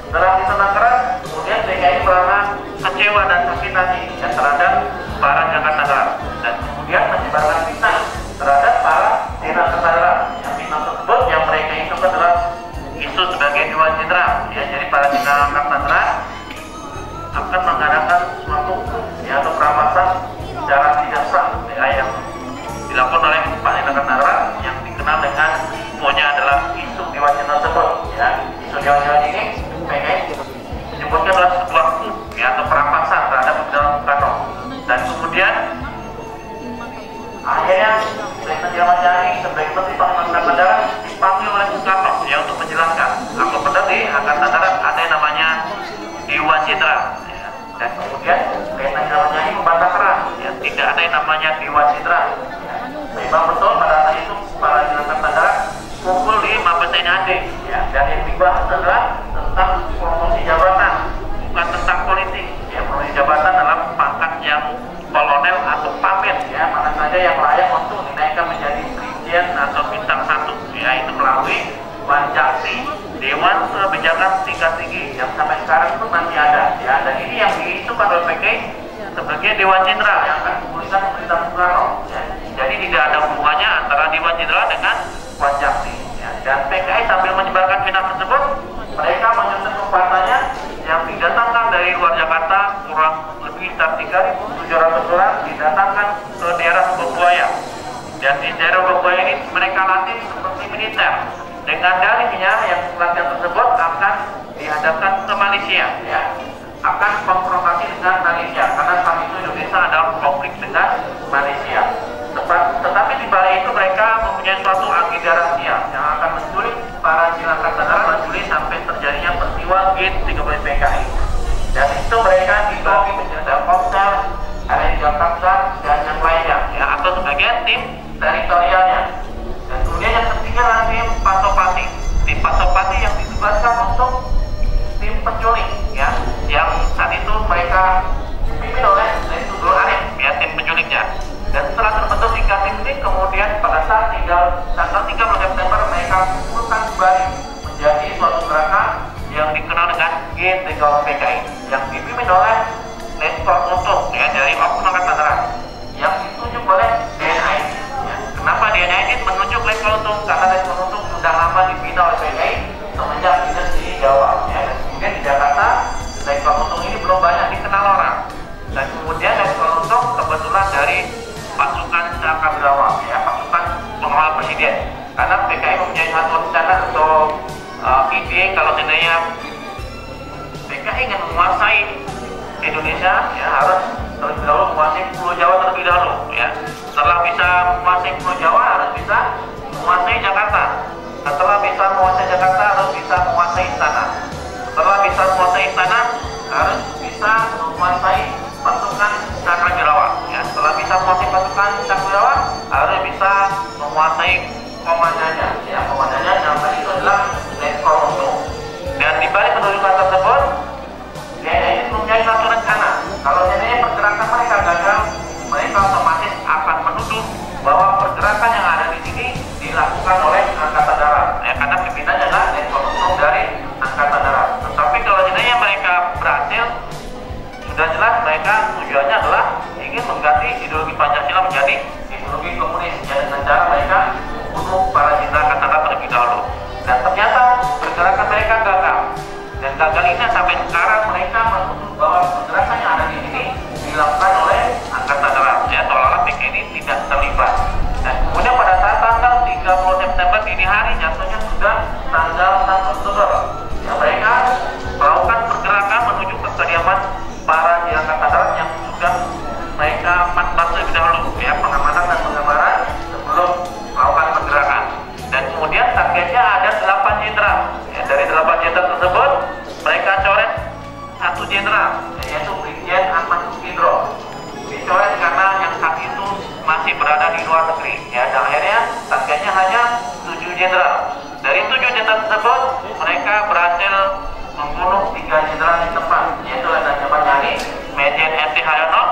Setelah ditentang keras, kemudian PKI merasa kecewa dan sakit hati, ya, terhadap para jenderal angkatan darat, dan kemudian menyebarkan fitnah terhadap para jenderal angkatan darat. Yang fitnah tersebut yang mereka itu adalah isu sebagai dewan jenderal. Ya, jadi para jenderal angkatan darat akan mengadakan suatu, ya, atau perampasan secara tidak sah, ya, yang dilakukan oleh Pak Jenderal Angkatan Darat yang dikenal dengan punya adalah isu dewan jenderal tersebut. Ya, isu dewan jenderal ini PKI menyebutnya adalah sebuah coup, ya, atau perampasan terhadap Jenderal Soekarno. Dan kemudian akhirnya Presiden Ahmad Yani sebagai Menteri Panglima Angkatan Darat dipanggil oleh Soekarno, ya, untuk menjelaskan apa benar di Angkatan Darat ada yang namanya Dewan Jenderal. Ya. Dan kemudian Presiden Ahmad Yani membantah keras, ya, tidak ada yang namanya Dewan Jenderal. Ya. Memang betul pada saat itu para jenderal Angkatan Darat kumpul di Mabes TNI AD, ya, dan yang dibahas adalah tentang promosi jabatan, bukan tentang politik. Ya, promosi jabatan dalam pangkat yang kolonel atau pamit, ya, mana saja yang layak untuk dinaikkan menjadi brigjen atau bintang 1, ya, itu melalui Wanjakti, Dewan Kebijakan Tingkat Tinggi, yang sampai sekarang itu masih ada. Ya, dan ini yang diisukan oleh PKI sebagai Dewan Jenderal yang akan memulihkan pemerintah Soekarno. Ya. Jadi tidak ada hubungannya antara Dewan Jenderal dengan Wanjakti. Ya. Dan PKI sambil menyebarkan fitnah tersebut, mereka menyusun kekuatannya yang didatangkan dari luar Jakarta kurang lebih 3.700 orang didatangkan ke daerah Lubuk-Buaya. Dan di daerah Lubuk-Buaya ini mereka latih seperti militer. Dengan dalihnya yang latihan tersebut akan dihadapkan ke Malaysia, ya, akan konfrontasi dengan Malaysia karena saat itu Indonesia adalah konflik dengan Malaysia. Tetapi di balik itu mereka mempunyai suatu agenda rahasia yang akan menculik para jenderal angkatan darat, menculik sampai terjadinya peristiwa G30 PKI. Dan itu mereka dibagi menjadi Komsel, ada yang Jakarta dan yang lainnya, ya, atau sebagai tim teritorialnya. Dan kemudian yang ketiga adalah tim Pasopati. Tim Pasopati yang ditugaskan untuk tim penculik, ya, yang saat itu mereka dipimpin oleh Letkol Arif, ya, tim penculiknya. Dan setelah terbentuk 3 tim ini, kemudian pada saat tanggal 30 September mereka kumpulkan kembali menjadi suatu gerakan yang dikenal dengan G30 PKI yang dipimpin oleh Letkol Untung, ya, dari Oknum Angkatan Darat yang ditunjuk oleh DNI. Ya. Kenapa DNI ini menunjuk Letkol Untung? Karena Letkol Untung sudah lama dibina oleh PKI semenjak dinas di Jawa. Ya. Dan kemudian di Jakarta Letkol Untung ini belum banyak dikenal orang. Dan kemudian Letkol Untung kebetulan dari pasukan Cakrawala, ya, pasukan pengawal presiden. Karena PKI mempunyai satu rencana atau ide kalau seandainya PKI ingin menguasai Indonesia, ya, harus terlebih dahulu menguasai Pulau bisa menguasai pasukan tanggung harus bisa menguasai komandannya. Ya, komandannya dalam hal itu adalah Letkol Untung. Dan di balik pendudukan tersebut, TNI ini mempunyai satu rencana. Kalau TNI pergerakan mereka gagal, mereka otomatis akan menuduh bahwa pergerakan yang ada di sini dilakukan oleh Angkatan Darat. Ya, karena pimpinannya adalah Letkol Untung dari Angkatan Darat. Tetapi kalau seandainya mereka berhasil, sudah jelas mereka tujuannya adalah ingin mengganti ideologi Pancasila menjadi ideologi komunis. Ya, dengan cara mereka membunuh para jenderal Angkatan Darat terlebih dahulu. Dan ternyata pergerakan mereka gagal. Dan gagal ini sampai sekarang mereka menuduh bahwa pergerakan yang ada di sini dilakukan oleh Angkatan Darat. Ya, seolah-olah PKI tidak terlibat. Dan kemudian pada saat tanggal 30 September dini hari, jatuhnya sudah tanggal 1 Oktober. Ya, mereka melakukan pergerakan menuju ke kediaman para di Angkatan Darat yang sudah mereka pantau lebih dahulu, ya, pengamanan dan penggambaran sebelum melakukan pergerakan. Dan kemudian targetnya ada 8 jenderal. Ya, dari 8 jenderal tersebut mereka coret 1 jenderal, yaitu Brigjen Ahmad Sukindro. Dicoret karena yang saat itu masih berada di luar negeri. Ya, dan akhirnya targetnya hanya 7 jenderal. Dari 7 jenderal tersebut mereka berhasil membunuh 3 jenderal di tempat, yaitu Letnan Jabat Yani, Majen R.T. Haryono,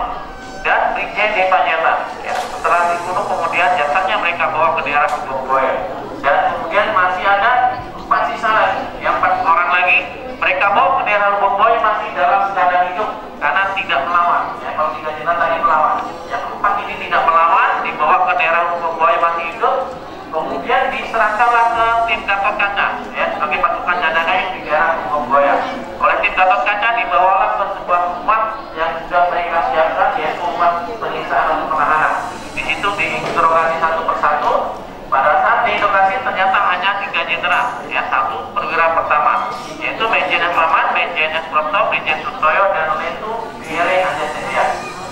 dan Brigjen D. Panjaitan. Ya, setelah dibunuh kemudian jasadnya mereka bawa ke daerah Hubungboya. Dan kemudian masih ada 4 sisa lagi, 4 orang lagi mereka bawa ke daerah Hubungboya masih dalam keadaan hidup karena tidak melawan. Ya, kalau 3 jenderal tadi melawan, yang 4 ini tidak melawan, dibawa ke daerah Hubungboya masih hidup. Kemudian diserahkanlah ke tim Gatot Kaca, ya, sebagai pasukan cadangan yang di daerah Hubungboya. Oleh tim Gatot Kaca dibawalah ke sebuah rumah yang sudah mereka siapkan, yaitu rumah penyiksaan atau penahanan. Di situ diinterogasi satu persatu. Pada saat diinterogasi ternyata hanya 3 jenderal, ya, 1 perwira pertama, yaitu Majen Selamat, Majen Prapto, Majen Sutoyo, dan Letu Biere Andesedia.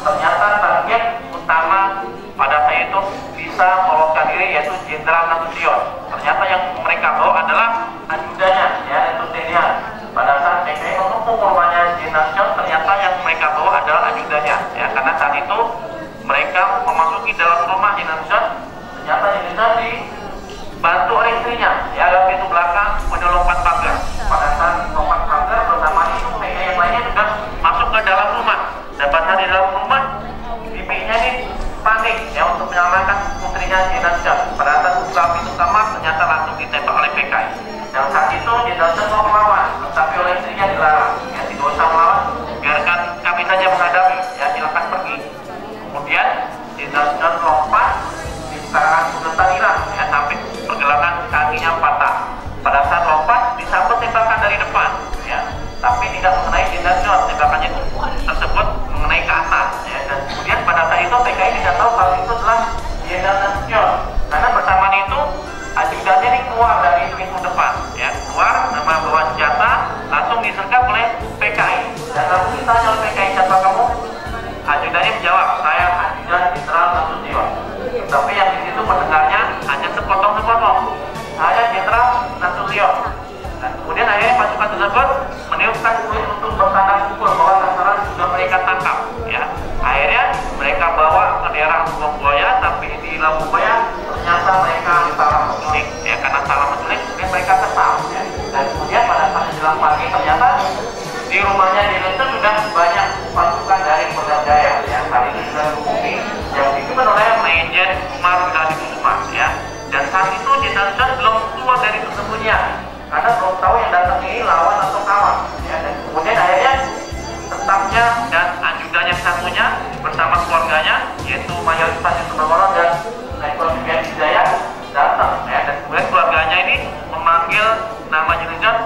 Ternyata target utama pada saat itu bisa meloloskan diri, yaitu Jenderal Nasution. Ternyata yang mereka bawa adalah ajudannya, ya, Letu Tendian. Pada saat PKI menumpuk rumahnya Jenderal Nasution, ternyata yang mereka bawa adalah ajudannya, ya, karena saat itu mereka memasuki dalam rumah Jenderal Nasution. Ternyata Jenderal dibantu oleh istrinya, ya, lewat pintu belakang menyelompat pagar. Pada saat melompat pagar bersama itu PKI yang lainnya sudah masuk ke dalam rumah. Dan pada saat di dalam rumah, ibunya ini panik, ya, untuk menyelamatkan putrinya Jenderal Nasution. Pada saat buka pintu kamar ternyata langsung ditembak oleh PKI. Dan saat itu Jenderal Nasution mau melawan, tetapi oleh istrinya dilarang, ya, tidak usah melawan, biarkan kami saja menghadapi, ya, silakan pergi. Kemudian Jenderal Nasution lompat di sekarang sudah hilang, ya, sampai pergelangan kakinya patah. Pada saat lompat disambut tembakan dari depan, ya, tapi tidak mengenai Jenderal Nasution. Tembakannya tersebut mengenai ke atas, ya. Dan kemudian pada saat itu PKI tidak tahu kalau itu adalah Jenderal Nasution, karena bersamaan itu ajudannya ini keluar dari pintu depan, ya, keluar sama bawa senjata, langsung disergap oleh PKI. Dan lalu ditanya oleh PKI, siapa kamu? Ajudannya menjawab, saya ajudan Jenderal Nasution. Tapi yang di situ mendengarnya hanya sepotong-sepotong, saya Jenderal Nasution. Dan kemudian akhirnya pasukan tersebut meniupkan kuis untuk bertanda syukur bahwa sasaran sudah mereka tangkap, ya. Akhirnya mereka bawa ke daerah Hubungboya, sampai di Hubungboya ternyata mereka salah menculik, ya, karena salah menculik kemudian mereka kesal, ya. Dan kemudian pada saat menjelang pagi ternyata di rumahnya di itu sudah banyak pasukan dari Kodam Jaya, ya, kali ini sudah dihubungi yang dipimpin oleh Majen Umar Hadi Kusuma, ya. Dan saat itu Jenderal Nasution belum keluar dari persembunyian karena belum tahu yang datang ini lawan atau kawan, ya. Dan kemudian akhirnya stafnya dan ajudannya satunya bersama keluarganya, yaitu Mayor Ivan Sumargono dan Letkol Vivian Hidayat datang, ya. Dan kemudian keluarganya ini memanggil nama Jenderal Nasution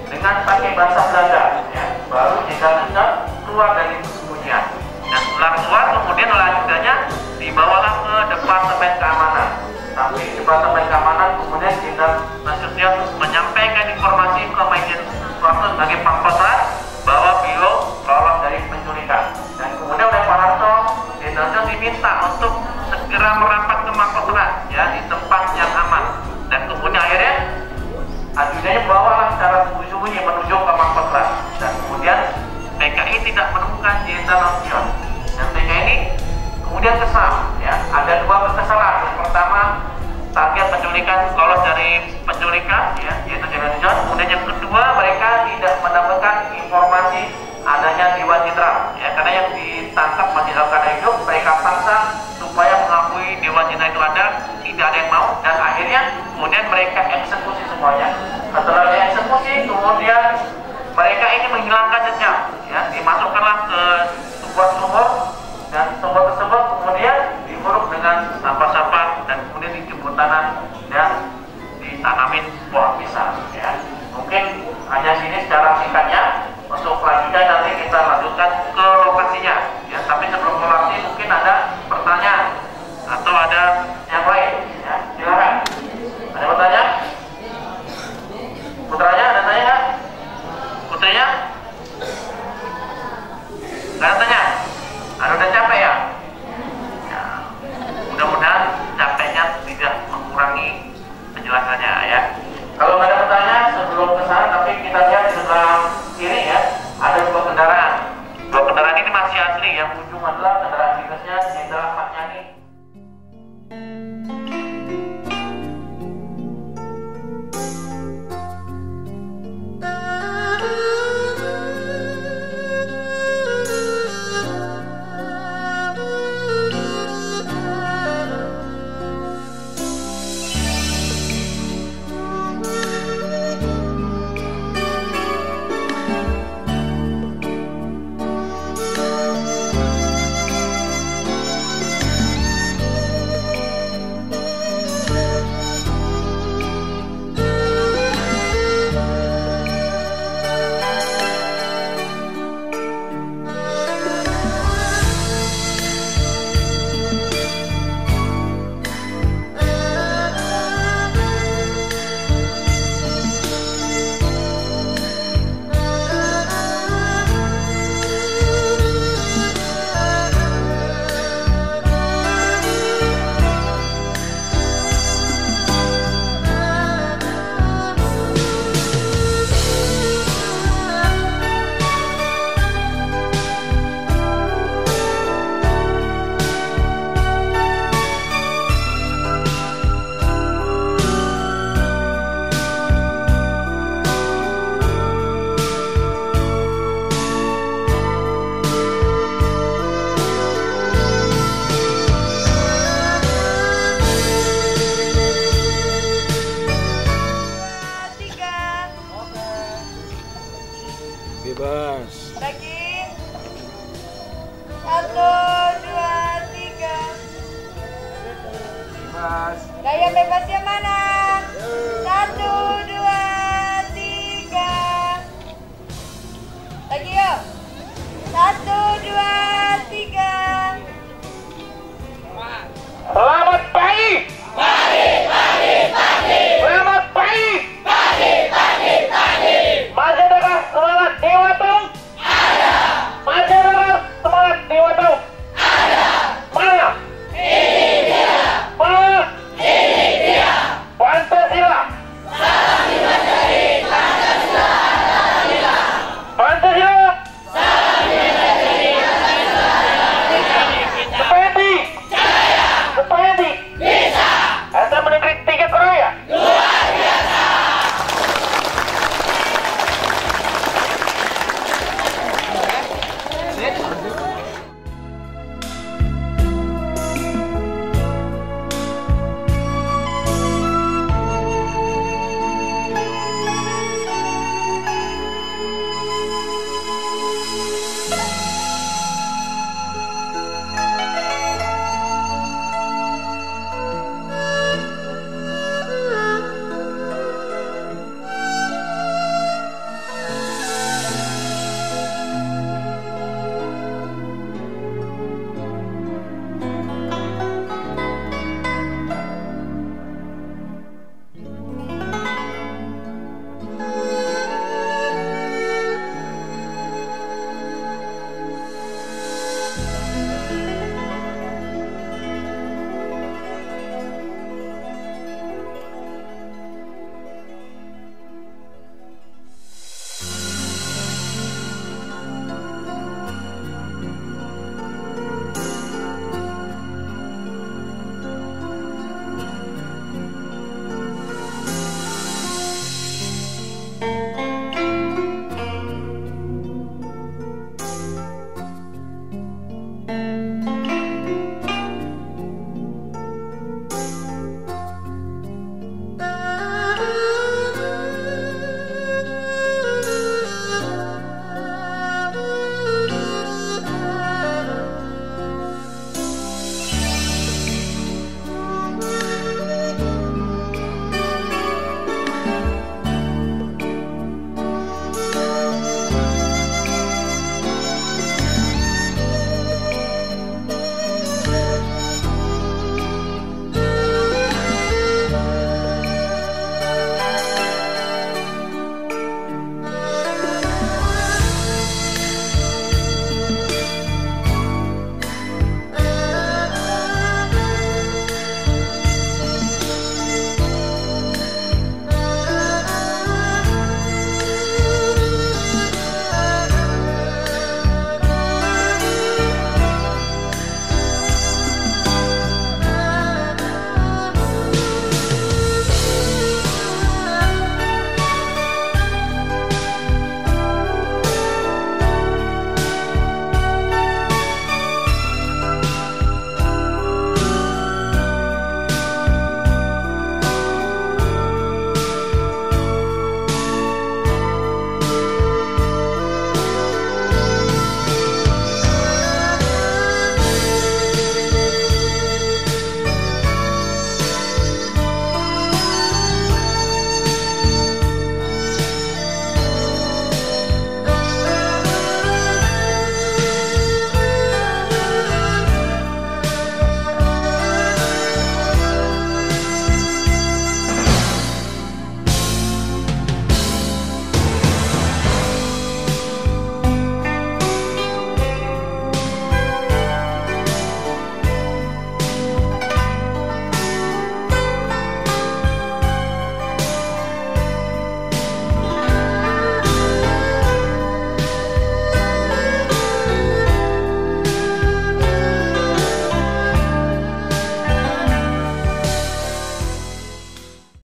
dengan pakai bahasa Belanda, ya. Baru Jenderal Nasution keluar dari persembunyian. Dan setelah keluar kemudian oleh ajudannya dibawalah ke Departemen Keamanan. Tapi di Departemen Keamanan kemudian Jenderal Nasution menyampaikan informasi ke Majen Prapto sebagai Pangkostrat bahwa beliau lolos dari penculikan. Dan kemudian oleh Pak Harto, Jenderal Nasution diminta untuk segera merapat ke Mangkostrat, ya, di tempat yang aman. Dan kemudian akhirnya ajudannya bawalah secara sembunyi-sembunyi menuju ke Mangkostrat. Dan kemudian PKI tidak menemukan Jenderal Nasution. Dan PKI ini kemudian kemudian kesal, ya. Ada dua kekesalan. Yang pertama, target penculikan lolos dari penculikan, ya, yaitu Jalan John. Kemudian yang kedua, mereka tidak mendapatkan informasi adanya Dewan Citra, ya, karena yang ditangkap masih dalam keadaan hidup. Mereka paksa supaya mengakui Dewan Citra itu ada, tidak ada yang mau, dan akhirnya kemudian mereka eksekusi semuanya. Setelah dieksekusi, kemudian mereka ingin menghilangkan jejak, ya, dimasukkanlah ke sebuah sumur, dan sumur tersebut kemudian diuruk dengan sampah-sampah dan kemudian dijemput tanah dan ditanamin buah pisang, ya. Mungkin hanya sini secara singkatnya. Untuk selanjutnya nanti kita lanjutkan ke lokasinya, ya. Tapi sebelum ke lokasi mungkin ada pertanyaan atau ada yang lain, ya. Silakan. Ada pertanyaan? Putranya ada tanya nggak? Putrinya? Nggak ada tanya? Ada udah capek ya? Ya. Mudah-mudahan capeknya tidak mengurangi penjelasannya, ya. Kalau nggak ada pertanyaan sebelum ke sana, tapi kita lihat di sebelah kiri, ya, ada dua kendaraan. Dua kendaraan ini masih asli, yang ujung adalah kendaraan dinasnya Jenderal Ahmad Yani. Bebas. Lagi. 1, 2, 3. Bebas. Gaya bebasnya mana?